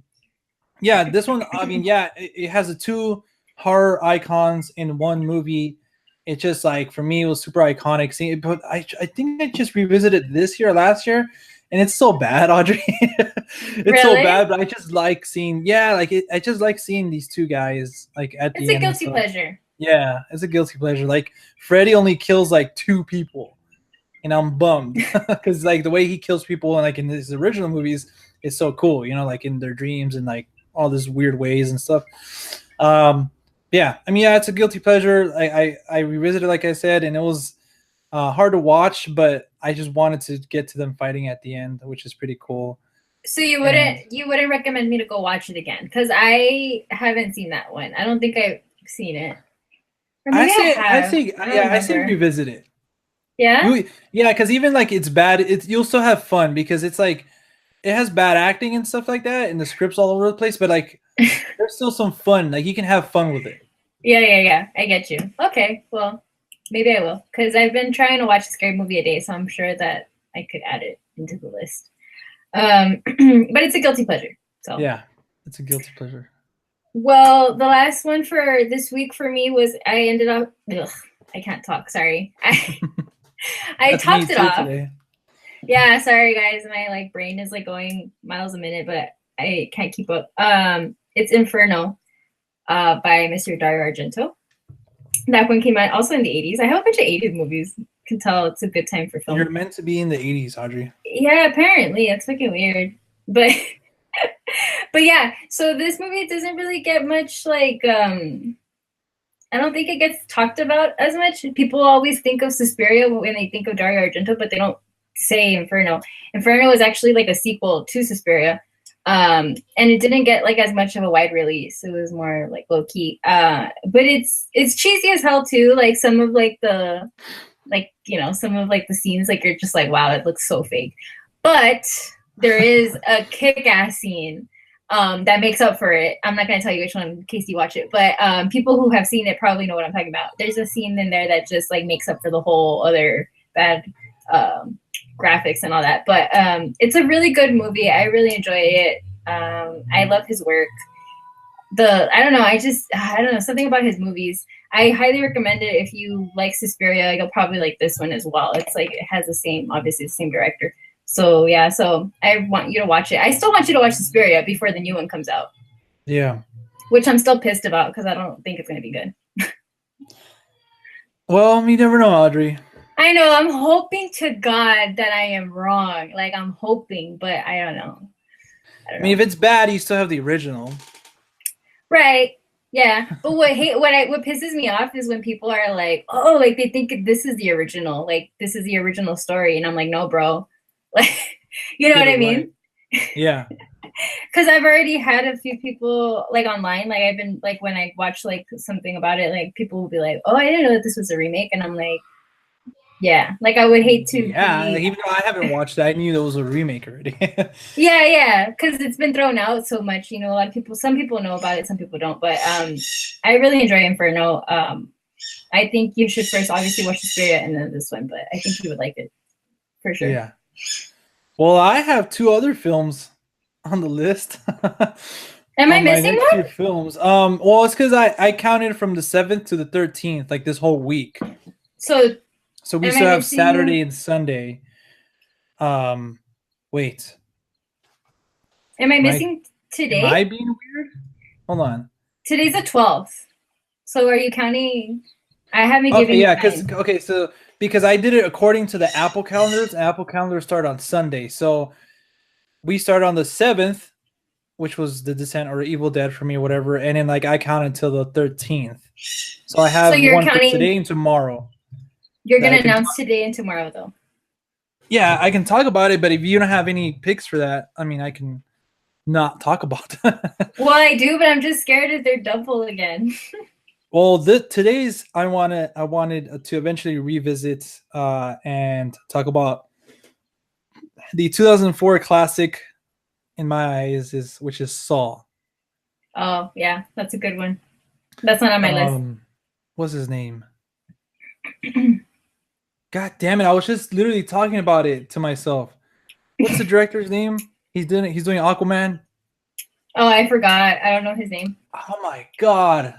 yeah, this one, I mean, it has the 2 horror icons in one movie. It just like for me it was super iconic seeing it, but I think I just revisited this year, last year. And it's so bad, Audrey. It's so bad, but I just like seeing, I just like seeing these 2 guys like at the end. It's a guilty pleasure. Yeah, it's a guilty pleasure. Like Freddy only kills like 2 people, and I'm bummed because like the way he kills people and like in his original movies is so cool. You know, like in their dreams and like all these weird ways and stuff. Yeah, I mean, it's a guilty pleasure. I revisited, like I said, and it was hard to watch, but I just wanted to get to them fighting at the end, which is pretty cool. So you wouldn't recommend me to go watch it again because I haven't seen that one. I don't think I've seen it. I say revisit it. Yeah. Yeah, because even like it's bad, you'll still have fun because it's like it has bad acting and stuff like that, and the script's all over the place. But like, there's still some fun. Like you can have fun with it. Yeah. I get you. Okay, well, maybe I will, because I've been trying to watch a scary movie a day, so I'm sure that I could add it into the list. But it's a guilty pleasure. So yeah, it's a guilty pleasure. Well, the last one for this week for me was I ended up. Ugh, I can't talk. Sorry. I topped it off. Today. Yeah, sorry guys. My like brain is like going miles a minute, but I can't keep up. It's Inferno, by Mr. Dario Argento. That one came out also in the 80s. I have a bunch of 80s movies. You can tell it's a good time for film. You're meant to be in the 80s, Audrey. Yeah, apparently. It's fucking weird. But but yeah, so this movie doesn't really get much like I don't think it gets talked about as much. People always think of Suspiria when they think of Dario Argento, but they don't say Inferno. Inferno is actually like a sequel to Suspiria. And it didn't get like as much of a wide release. It was more like low key. But it's cheesy as hell too. Like some of like the some of like the scenes, like you're just like, wow, it looks so fake. But there is a kick-ass scene that makes up for it. I'm not gonna tell you which one in case you watch it, but people who have seen it probably know what I'm talking about. There's a scene in there that just like makes up for the whole other bad graphics and all that. But it's a really good movie. I really enjoy it. I love his work. I don't know, something about his movies. I highly recommend it. If you like Suspiria, you'll probably like this one as well. It's like it has obviously the same director. So yeah, so I want you to watch it. I still want you to watch Suspiria before the new one comes out. Yeah. Which I'm still pissed about because I don't think it's gonna be good. Well, you never know, Audrey. I know. I'm hoping to God that I am wrong. Like I'm hoping, but I don't know. I mean, if it's bad, you still have the original. Right. Yeah. But what pisses me off is when people are like, oh, like they think this is the original. Like this is the original story. And I'm like, no, bro. Like, you know what I mean? Right. Yeah. Because I've already had a few people like online. Like I've been like when I watch like something about it, like people will be like, oh, I didn't know that this was a remake. And I'm like, yeah, like I would hate to. Yeah, even though I haven't watched it, I knew there was a remake already. yeah, because it's been thrown out so much. You know, a lot of people. Some people know about it, some people don't. But I really enjoy Inferno. I think you should first obviously watch Suspiria and then this one, but I think you would like it for sure. Yeah. Well, I have two other films on the list. Am I missing one? Films. Well, it's because I counted from the 7th to the 13th, like this whole week. So we still have Saturday and Sunday. Wait. Am I missing today? Am I being weird? Hold on. Today's the 12th. So are you counting? I haven't given. Yeah, so because I did it according to the Apple calendars. Apple calendars start on Sunday, so we start on the 7th, which was the Descent or Evil Dead for me, whatever, and then like I counted until the 13th. So I have one for today and tomorrow. You're going to announce today and tomorrow, though. Yeah, I can talk about it, but if you don't have any picks for that, I mean, I can not talk about that. Well, I do, but I'm just scared if they're double again. Well, today's I wanted to eventually revisit and talk about the 2004 classic, in my eyes, which is Saw. Oh yeah, that's a good one. That's not on my list. What's his name? God damn it! I was just literally talking about it to myself. What's the director's name? He's doing Aquaman. Oh, I forgot. I don't know his name. Oh my god!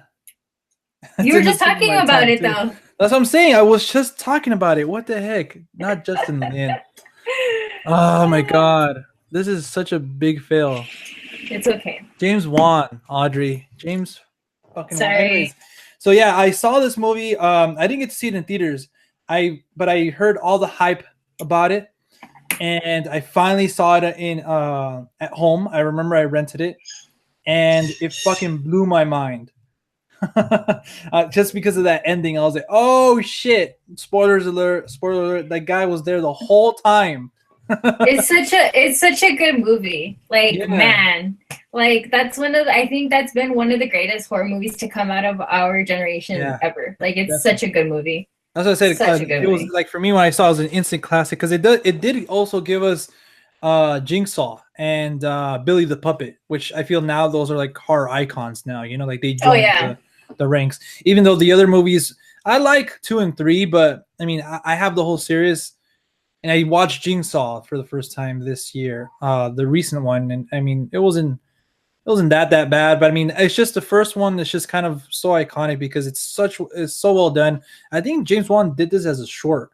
You were just talking about it, though. That's what I'm saying. I was just talking about it. What the heck? Not Justin Lin. Oh my god! This is such a big fail. It's okay. James Wan, Audrey. James fucking Sorry. Wan. Anyways, so yeah, I saw this movie. I didn't get to see it in theaters. But I heard all the hype about it, and I finally saw it at home. I remember I rented it, and it fucking blew my mind. Just because of that ending, I was like, "Oh shit!" Spoilers alert! Spoiler alert! That guy was there the whole time. It's such a good movie. Like, yeah. Man, like I think that's been one of the greatest horror movies to come out of our generation ever. Like, it's such a good movie. As I said, Such a good it was movie. like for me when I saw it was an instant classic because it did also give us Jigsaw and Billy the Puppet, which I feel now those are like horror icons now. You know, like they Oh joined yeah. the ranks. Even though the other movies I like 2 and 3, but I mean I have the whole series, and I watched Jigsaw for the first time this year, the recent one, and I mean it wasn't that bad, but I mean it's just the first one that's just kind of so iconic because it's so well done. I think James Wan did this as a short,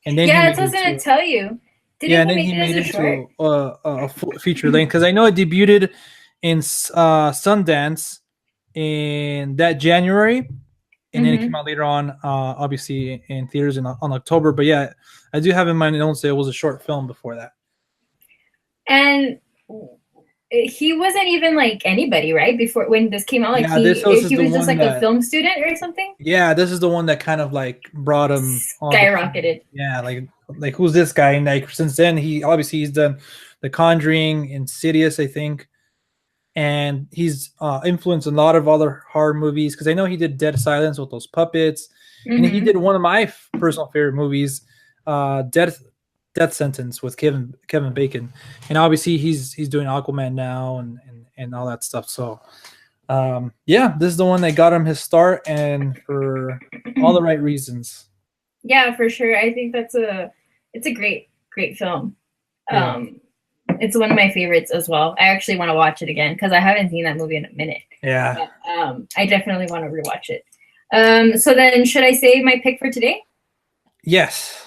and then he Yeah, that's made what I it was gonna into tell you. yeah, Didn't and he then make he it as made a it short? into a feature length because I know it debuted in Sundance in that January, and then it came Mm-hmm. out later on, obviously in theaters on October. But yeah, I do have in mind. Don't say it was a short film before that. And he wasn't even like anybody, right? Before when this came out, like Yeah, this was he the was just one like a that film student or something. yeah, this is the one that kind of like brought him on the Skyrocketed. yeah, like who's this guy? And like since then he's done The Conjuring, Insidious, I think, and he's influenced a lot of other horror movies because I know he did Dead Silence with those puppets, and he Mm-hmm. did one of my personal favorite movies, Death Sentence with Kevin Bacon, and obviously he's doing Aquaman now and all that stuff. So yeah, this is the one that got him his start, and for all the right reasons. Yeah, for sure. I think it's a great film. Yeah, It's one of my favorites as well. I actually want to watch it again because I haven't seen that movie in a minute. yeah, But I definitely want to rewatch it. So then should I say my pick for today? yes.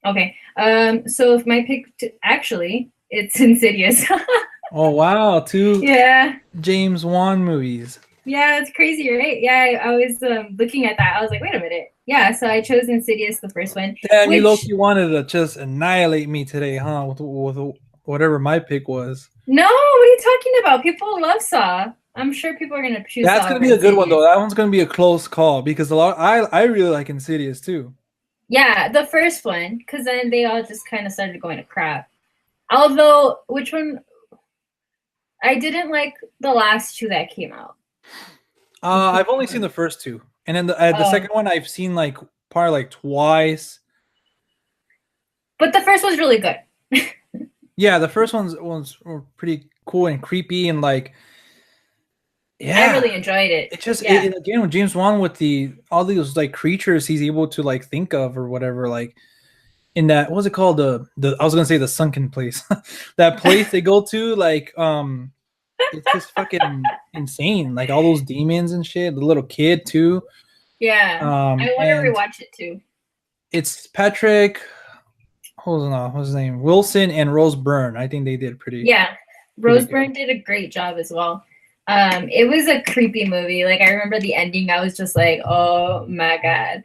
Okay. So if my pick actually it's Insidious. Oh wow, two Yeah. James Wan movies. Yeah, it's crazy, right? Yeah, I was looking at that. I was like, wait a minute. Yeah, so I chose Insidious, the first one, Damn, you which Loki wanted to just annihilate me today, huh? With whatever my pick was. no, what are you talking about? People love Saw. I'm sure people are gonna choose That's Saw gonna over be a good one Insidious. though. That one's gonna be a close call because a lot I really like Insidious too. Yeah, the first one, because then they all just kind of started going to crap. Although, which one? I didn't like the last two that came out. I've only seen the first two, and then the Oh, second one I've seen like probably like twice. but the first was really good. Yeah, the first ones were pretty cool and creepy and like I yeah, really enjoyed it. it just Yeah. again with James Wan with the all these like creatures he's able to like think of or whatever like in that what's it called the I was gonna say the sunken place that place they go to like it's just fucking insane like all those demons and shit the little kid too Yeah. I want to and rewatch it too. it's Patrick hold on what's his name Wilson and Rose Byrne. I think they did Yeah. pretty Rose good. Byrne did a great job as well. It was a creepy movie. Like I remember the ending, I was just like, oh my God.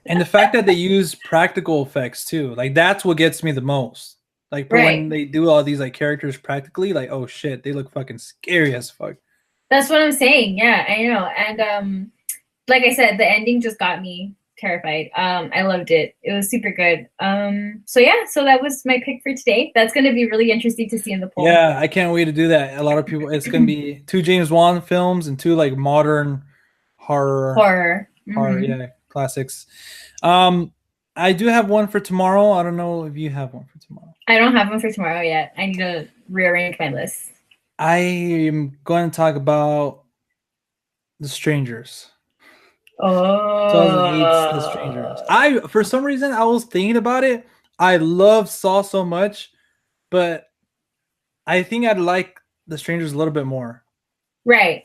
And the fact that they use practical effects too, like that's what gets me the most. Like for when Right. they do all these like characters practically, like oh shit, they look fucking scary as fuck. That's what I'm saying. Yeah, I know. And like I said, the ending just got me terrified. I loved it. It was super good. So yeah, so that was my pick for today. That's gonna be really interesting to see in the poll. Yeah, I can't wait to do that. A lot of people, it's gonna be two James Wan films and two like modern Horror. horror, Mm-hmm. yeah, classics. Um, I do have one for tomorrow. I don't know if you have one for tomorrow. I don't have one for tomorrow yet. I need to rearrange my list. I am going to talk about The Strangers. 2008's The Strangers. Oh, I for some reason I was thinking about it. I love Saw so much, but I think I'd like The Strangers a little bit more. right.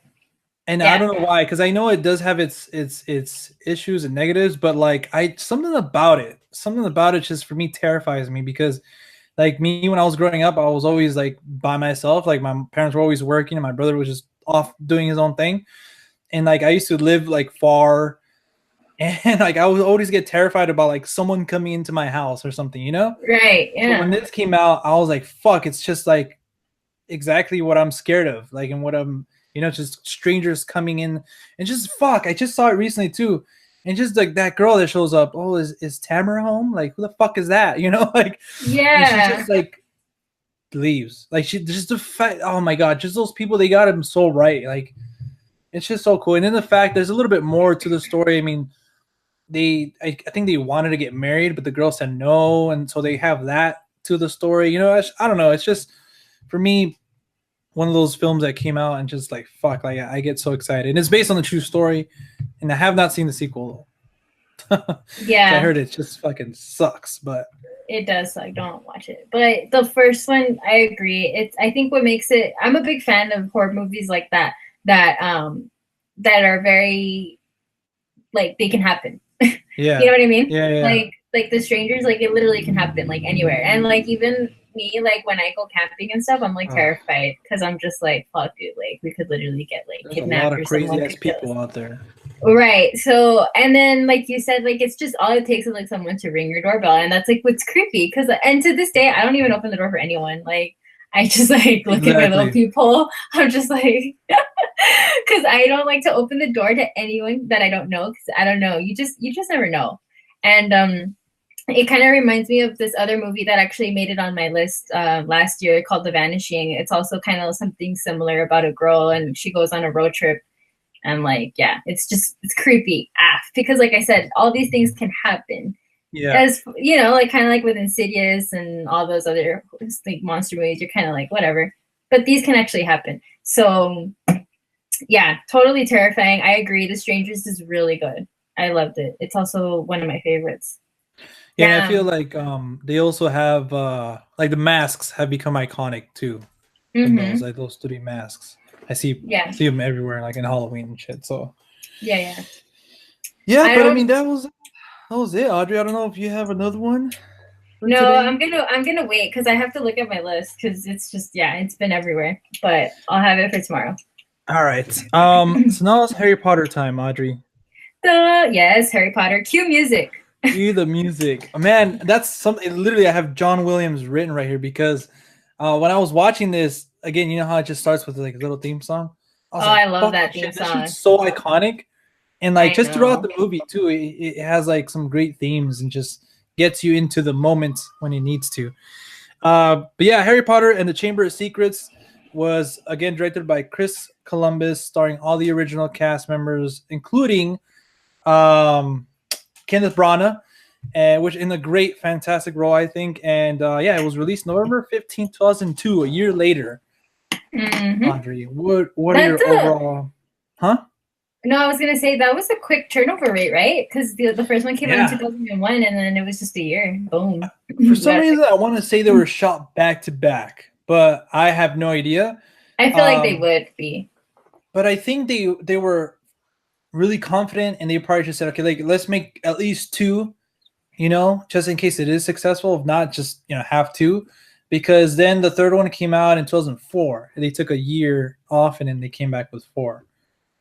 And I Yeah. don't know why, because I know it does have its issues and negatives, but like something about it just for me terrifies me because like me when I was growing up, I was always like by myself. Like my parents were always working and my brother was just off doing his own thing. And like I used to live like far and like I would always get terrified about like someone coming into my house or something, you know? Right. So when Yeah. this came out, I was like, fuck, it's just like exactly what I'm scared of. Like and what I'm just strangers coming in and just fuck. I just saw it recently too. And just like that girl that shows up, oh, is Tamara home? Like who the fuck is that? Like and she Yeah. just like leaves. Like she just the fact oh my god, just those people they got him so right. Like it's just so cool. And then the fact there's a little bit more to the story. I mean, I think they wanted to get married, but the girl said no, and so they have that to the story. I don't know. It's just for me one of those films that came out and just like fuck, like I get so excited. And it's based on a true story, and I have not seen the sequel. Yeah, I heard it just fucking sucks, but it does. So I don't watch it. But the first one, I agree. I think what makes it. I'm a big fan of horror movies like that. That are very like they can happen. yeah, You know what I mean? yeah. Like The Strangers, like it literally can happen like anywhere. And like even me, like when I go camping and stuff, I'm like terrified because I'm just like, fuck, dude, like we could literally get like There's kidnapped a lot or of crazy someone ass could kill us. people out there. Right. So, and then like you said, like it's just all it takes is like someone to ring your doorbell, and that's like what's creepy. Because and to this day, I don't even open the door for anyone. Like I just like look at my little peephole. I'm just like, because I don't like to open the door to anyone that I don't know. Because I don't know. You just never know. And it kind of reminds me of this other movie that actually made it on my list last year called The Vanishing. It's also kind of something similar about a girl, and she goes on a road trip. And like, yeah, it's creepy. Because like I said, all these things can happen. Yeah. As you know, like kind of like with Insidious and all those other like monster movies, you're kind of like whatever. But these can actually happen. So yeah, totally terrifying. I agree. The Strangers is really good. I loved it. It's also one of my favorites. Yeah, I feel like they also have like the masks have become iconic too. Mm-hmm. Those 3 masks. I see them everywhere, like in Halloween and shit. So yeah. But I mean that was it, Audrey. I don't know if you have another one. No, today. I'm gonna wait because I have to look at my list because it's just it's been everywhere. But I'll have it for tomorrow. All right. So now it's Harry Potter time, Audrey. Yes, Harry Potter. Cue music. Cue the music. Man, that's something. Literally, I have John Williams written right here because when I was watching this again, you know how it just starts with like a little theme song. I love that theme song. That shit's so iconic, and like just throughout the movie too, it has like some great themes and just gets you into the moment when it needs to. But yeah, Harry Potter and the Chamber of Secrets was again directed by Chris Columbus, starring all the original cast members, including Kenneth Branagh, which in a great, fantastic role, I think. And it was released November 15, 2002, a year later. Mm-hmm. Audrey, what are your overall? Huh? No, I was gonna say that was a quick turnover rate, right? Because the first one came out in 2001, and then it was just a year. Boom. For some reason, I want to say they were shot back to back, but I have no idea. I feel like they would be. But I think they were really confident, and they probably just said, okay, like let's make at least 2, just in case it is successful. If not, just have 2, because then the third one came out in 2004. They took a year off, and then they came back with 4.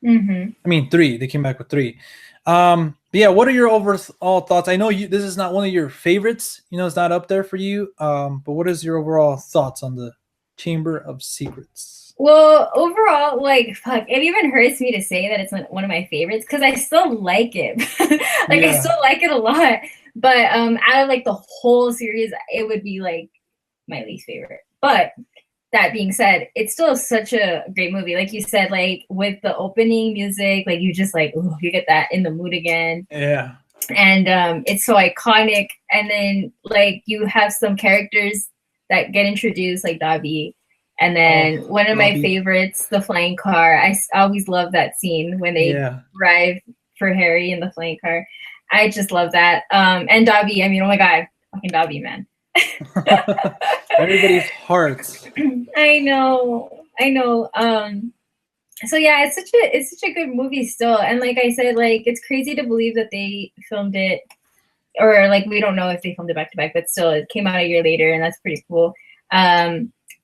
Mm-hmm. I mean 3. They came back with 3. But yeah, what are your overall thoughts? I know this is not one of your favorites. It's not up there for you. But what is your overall thoughts on the Chamber of Secrets? Well, overall, like, fuck, it even hurts me to say that it's one of my favorites because I still like it. I still like it a lot. But out of like the whole series, it would be like my least favorite. But that being said, it's still such a great movie. Like you said, like with the opening music, like you just like, ooh, you get that in the mood again. Yeah. And it's so iconic. And then like you have some characters that get introduced, like Dobby. And then one of my favorites, the flying car. I always love that scene when they arrive for Harry in the flying car. I just love that. And Dobby, I mean, oh my God, fucking Dobby, man. Everybody's hearts. I know. So yeah, it's such a good movie still. And like I said, like it's crazy to believe that they filmed it, or like we don't know if they filmed it back to back, but still it came out a year later, and that's pretty cool.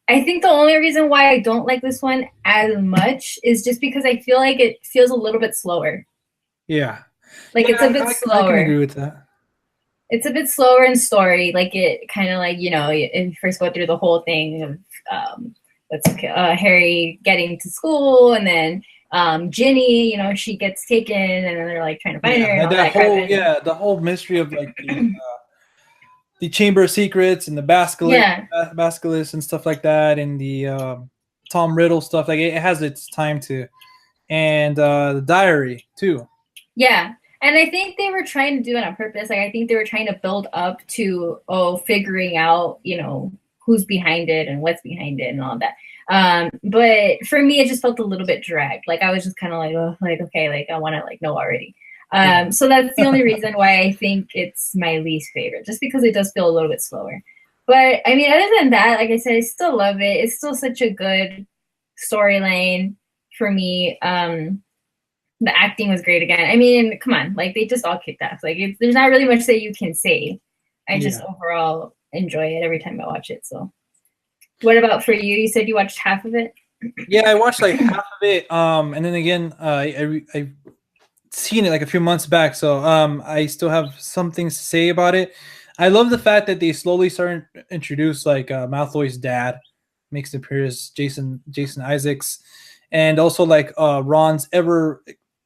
I think the only reason why I don't like this one as much is just because I feel like it feels a little bit slower. Yeah. Like it's a bit slower. I can agree with that. It's a bit slower in story. Like it kind of like, you first go through the whole thing of Harry getting to school, and then Ginny, she gets taken, and then they're like trying to find her. And the whole mystery of like the Chamber of Secrets and the Basilisk and stuff like that, and the Tom Riddle stuff. Like it has its time to, and the diary too. Yeah. And I think they were trying to do it on purpose. Like, I think they were trying to build up to, figuring out, who's behind it and what's behind it and all that. But for me, it just felt a little bit dragged. Like, I was just kind of like, oh, like, okay, like, I want to, like, know already. So that's the only reason why I think it's my least favorite, just because it does feel a little bit slower. But, I mean, other than that, like I said, I still love it. It's still such a good storyline for me. The acting was great again. I mean, come on, like, they just all kicked ass. Like, there's not really much that you can say. I just overall enjoy it every time I watch it. So, what about for you? You said you watched half of it. Yeah, I watched like half of it. And then again, I seen it like a few months back, so I still have some things to say about it. I love the fact that they slowly started to introduce like Malfoy's dad makes an appearance, Jason Isaacs, and also like Ron's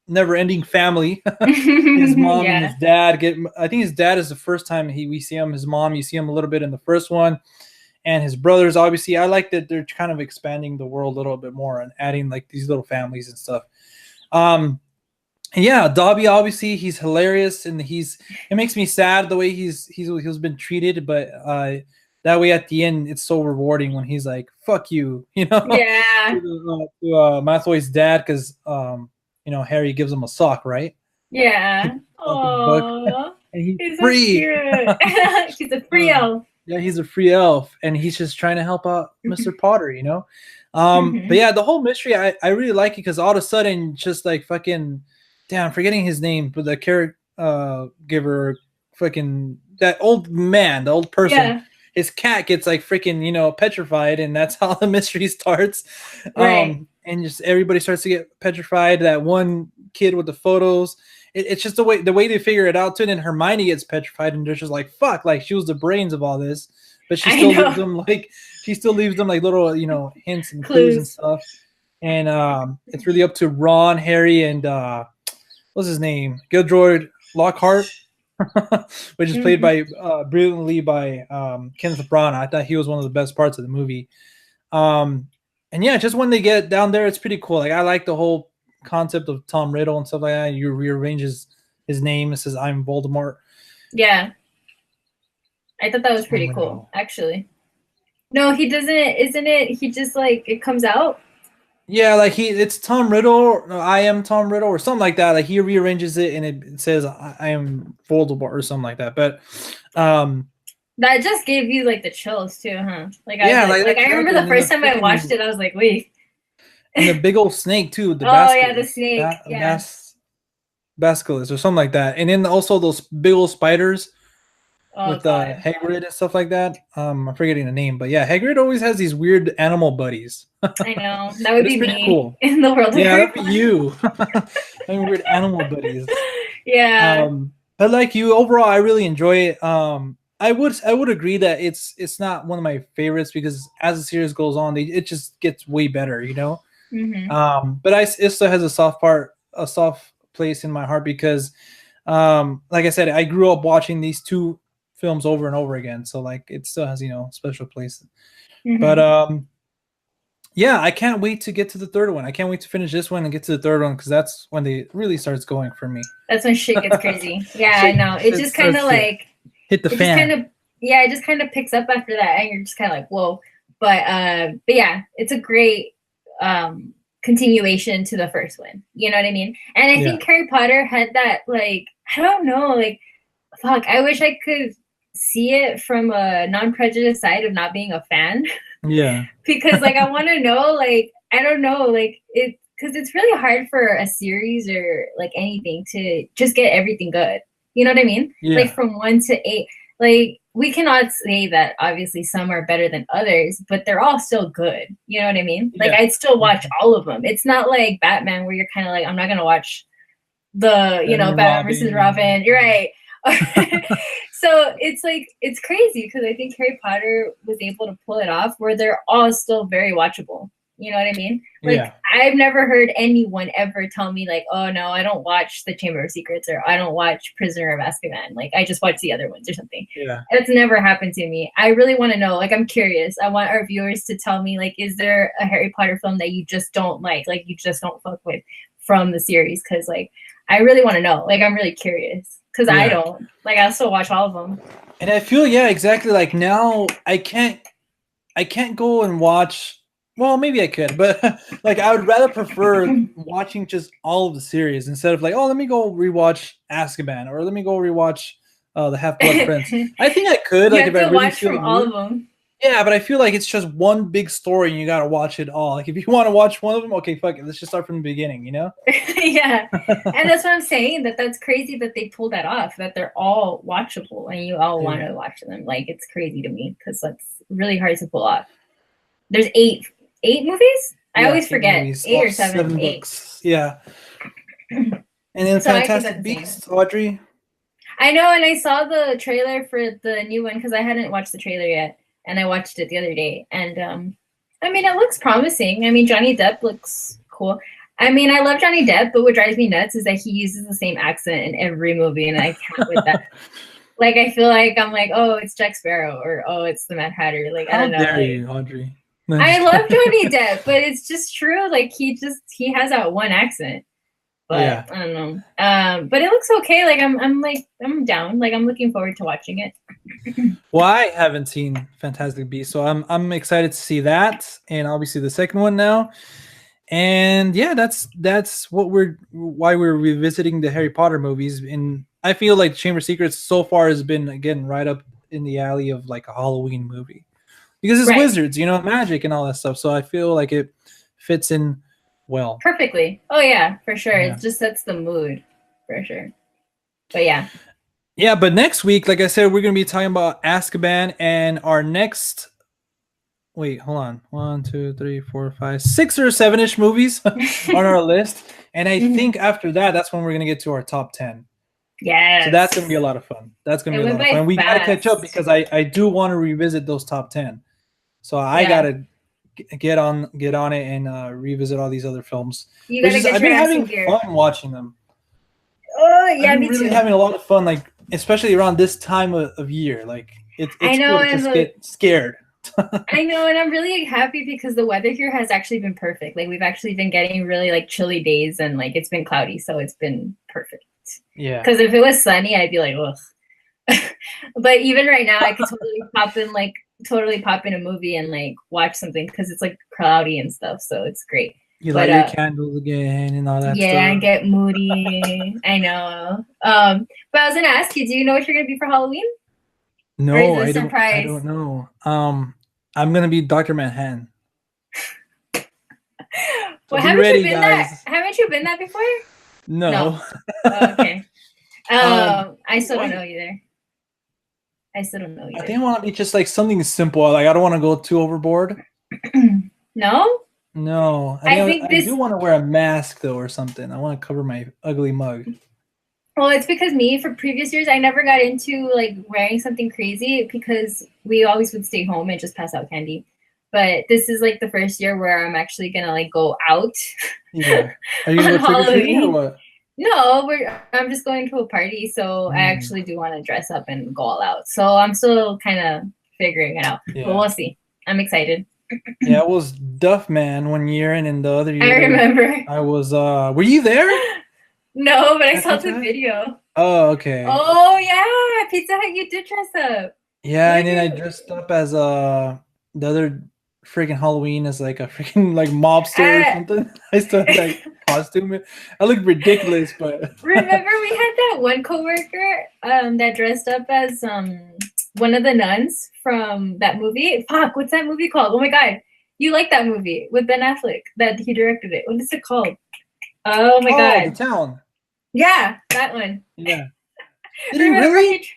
never-ending family. His mom and his dad I think his dad is the first time we see him. His mom, you see him a little bit in the first one, and his brothers. Obviously, I like that they're kind of expanding the world a little bit more and adding like these little families and stuff. Yeah, Dobby, obviously he's hilarious, and it makes me sad the way he's been treated, but that way at the end it's so rewarding when he's like, fuck you, Yeah. to Malfoy's dad, because Harry gives him a sock, right? Yeah. And he's free. So he's a free elf. Yeah, he's a free elf, and he's just trying to help out Mr. Potter, But yeah, the whole mystery, I really like it, because all of a sudden, just like fucking, damn, forgetting his name, but the caregiver, fucking, that old man, the old person, his cat gets like freaking, petrified, and that's how the mystery starts. Right. And just everybody starts to get petrified. That one kid with the photos, it's just the way they figure it out too. And then Hermione gets petrified, and they're just like, fuck, like she was the brains of all this, but she still leaves them like little, hints and clues and stuff. And it's really up to Ron, Harry, and what's his name? Gilderoy Lockhart, which is played by brilliantly by Kenneth Branagh. I thought he was one of the best parts of the movie. And yeah, just when they get down there, it's pretty cool. Like, I like the whole concept of Tom Riddle and stuff like that. You rearrange his name. It says, I'm Voldemort. Yeah. I thought that was pretty cool, actually. No, he doesn't. Isn't it? He just like, it comes out. Yeah, like it's Tom Riddle. No, I am Tom Riddle, or something like that. Like, he rearranges it, and it says I am Voldemort or something like that. But that just gave you like the chills too, huh? Like, I remember the first time I watched it, I was like, wait. And the big old snake too. The snake. Basilisk or something like that. And then also those big old spiders with Hagrid and stuff like that. I'm forgetting the name, but yeah, Hagrid always has these weird animal buddies. I know. That would be me cool. in the world of Harry Potter. That'd be you. Having weird animal buddies. Yeah. But like you, overall, I really enjoy it. I would agree that it's not one of my favorites, because as the series goes on, it just gets way better, Mm-hmm. But it still has a soft place in my heart, because like I said, I grew up watching these two films over and over again, so like it still has special place. Mm-hmm. But yeah, I can't wait to get to the third one. I can't wait to finish this one and get to the third one, because that's when they really starts going for me. That's when shit gets crazy. Yeah, I know. It just kind of like hit the fan. It just kind of picks up after that, and you're just kind of like, whoa. But yeah, it's a great continuation to the first one. You know what I mean? And I think Harry Potter had that, like, I don't know, like, fuck, I wish I could see it from a non-prejudiced side of not being a fan. Yeah. Because like, I want to know, like, I don't know, like, because it's really hard for a series or like anything to just get everything good. You know what I mean? Yeah. Like, from 1 to 8, like, we cannot say that obviously some are better than others, but they're all still good. You know what I mean? Like, I'd still watch all of them. It's not like Batman, where you're kind of like, I'm not going to watch the, Batman versus Robin. You're right. So it's like, it's crazy, because I think Harry Potter was able to pull it off where they're all still very watchable. You know what I mean? Like, I've never heard anyone ever tell me like, oh no, I don't watch The Chamber of Secrets, or I don't watch Prisoner of Azkaban. Like, I just watch the other ones or something. Yeah. That's never happened to me. I really want to know, like, I'm curious. I want our viewers to tell me, like, is there a Harry Potter film that you just don't like you just don't fuck with from the series? Because like, I really want to know. Like, I'm really curious because I Yeah. don't. Like, I'll still watch all of them. And I feel, yeah, exactly. Like now I can't go and watch. Well, maybe I could, but like I would rather prefer watching just all of the series instead of like, oh, let me go rewatch Azkaban or let me go rewatch the Half Blood Prince. I think I could, You like, have if I to really watch feel from the all mood. of them. Yeah, but I feel like it's just one big story and you gotta watch it all. Like if you want to watch one of them, okay, fuck it, let's just start from the beginning, you know? Yeah, and that's what I'm saying. That's crazy that they pulled that off. That they're all watchable and you all want to watch them. Like, it's crazy to me because that's really hard to pull off. There's eight movies. I always forget movies, 8 or 7. 8 books. Yeah. And then So I think Fantastic that's insane. Beasts, Audrey. I know, and I saw the trailer for the new one because I hadn't watched the trailer yet, and I watched it the other day. And I mean, it looks promising. I mean, Johnny Depp looks cool. I mean, I love Johnny Depp, but what drives me nuts is that he uses the same accent in every movie, and I can't with that. Like, I feel like I'm like, oh, it's Jack Sparrow, or oh, it's the Mad Hatter. Like, I don't know. How dare like, you, Audrey? I love Johnny Depp, but it's just true. Like, he has that one accent. But yeah. I don't know. But it looks okay. Like, I'm down. Like, I'm looking forward to watching it. Well, I haven't seen Fantastic Beasts, so I'm excited to see that, and obviously the second one now. And yeah, that's why we're revisiting the Harry Potter movies. And I feel like Chamber of Secrets so far has been, again, right up in the alley of like a Halloween movie because it's wizards, you know, magic and all that stuff. So I feel like it fits in well. Perfectly. Oh yeah, for sure. Yeah. It just sets the mood for sure. But yeah. Yeah, but next week, like I said, we're gonna be talking about Azkaban, and our next. Wait, hold on. 1, 2, 3, 4, 5, 6 or 7-ish movies on our list. And I think after that, that's when we're going to get to our top 10. Yeah. So that's going to be a lot of fun. That's going to be a lot of fun. We got to catch up because I do want to revisit those top 10. So I got to get on it and revisit all these other films. You got to get I've been having fun watching them. Oh, yeah, I've been me really too. having a lot of fun, like, especially around this time of year. Like, it's cool to just get scared. I know, and I'm really happy because the weather here has actually been perfect. Like, we've actually been getting really like chilly days, and like it's been cloudy, so it's been perfect. Yeah. Because if it was sunny, I'd be like, ugh. But even right now, I could totally pop in a movie and like watch something because it's like cloudy and stuff, so it's great. You light your candles again and all that stuff. Yeah, and get moody. I know. But I was gonna ask you, do you know what you're gonna be for Halloween? No, I don't know. I'm gonna be Dr. Manhattan. Well, haven't you been that before? No. Oh, okay. I still don't know either. I think I want to be just like something simple. Like I don't want to go too overboard. No. I do want to wear a mask though, or something. I want to cover my ugly mug. Well, it's because for previous years, I never got into like wearing something crazy because we always would stay home and just pass out candy. But this is like the first year where I'm actually gonna like go out. Yeah. Are you gonna go trick-or-treating or what? No, I'm just going to a party, so I actually do want to dress up and go all out. So I'm still kind of figuring it out, but we'll see. I'm excited. Yeah, it was Duff Man one year, and in the other year, I remember. I was. Were you there? No, but I saw the video. Oh, okay. Oh yeah, Pizza Hut, you did dress up. Yeah, and then I dressed up as the other freaking Halloween as like a freaking like mobster or something. I still had like costume. I looked ridiculous, but remember we had that one coworker that dressed up as one of the nuns from that movie. Fuck, what's that movie called? Oh my god, you like that movie with Ben Affleck that he directed it? What is it called? Oh my god, The Town. Yeah, that one. Yeah. Did he really?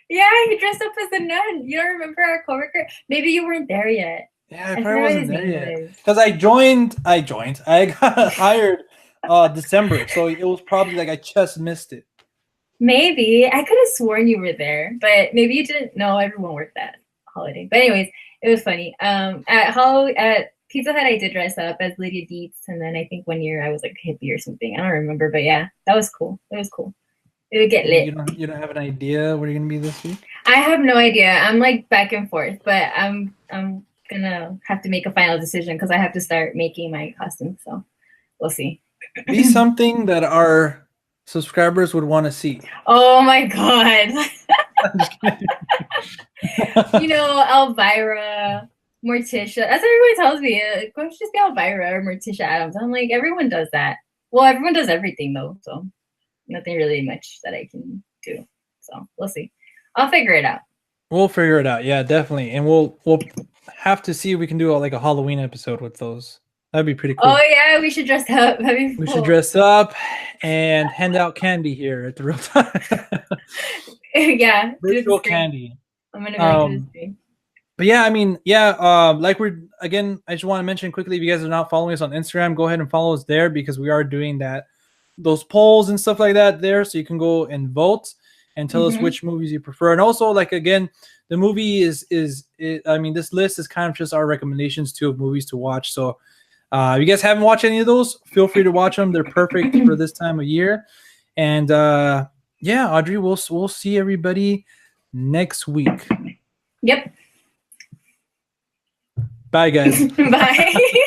He dressed up as a nun. You don't remember our coworker? Maybe you weren't there yet. Yeah, I probably wasn't there yet. Because I got hired December, so it was probably like I just missed it. Maybe. I could have sworn you were there, but maybe you didn't. No, everyone worked that holiday. But anyways, it was funny. At Pizza Hut, I did dress up as Lydia Dietz, and then I think one year I was like a hippie or something. I don't remember, but yeah, that was cool. It was cool. It would get lit. You don't have an idea where you're gonna be this week? I have no idea. I'm like back and forth, but I'm gonna have to make a final decision because I have to start making my costume. So we'll see. Be something that our subscribers would want to see? Oh my god. You know, Elvira, Morticia. That's what everyone tells me. Go just be Elvira or Morticia Adams. I'm like, everyone does that. Well, everyone does everything though, so nothing really much that I can do. So we'll see. I'll figure it out. We'll figure it out. Yeah, definitely. And we'll have to see if we can do like a Halloween episode with those. That'd be pretty cool. Oh yeah, we should dress up. We should dress up and hand out candy here at the Real Time. Yeah, virtual candy. I'm gonna go to the screen. But yeah, I mean, yeah, like I just want to mention quickly, if you guys are not following us on Instagram, go ahead and follow us there because we are doing those polls and stuff like that there, so you can go and vote and tell us which movies you prefer. And also, like, again, the movie I mean, this list is kind of just our recommendations too of movies to watch. So if you guys haven't watched any of those, feel free to watch them. They're perfect for this time of year. And yeah, Audrey, we'll see everybody next week. Yep. Bye, guys. Bye.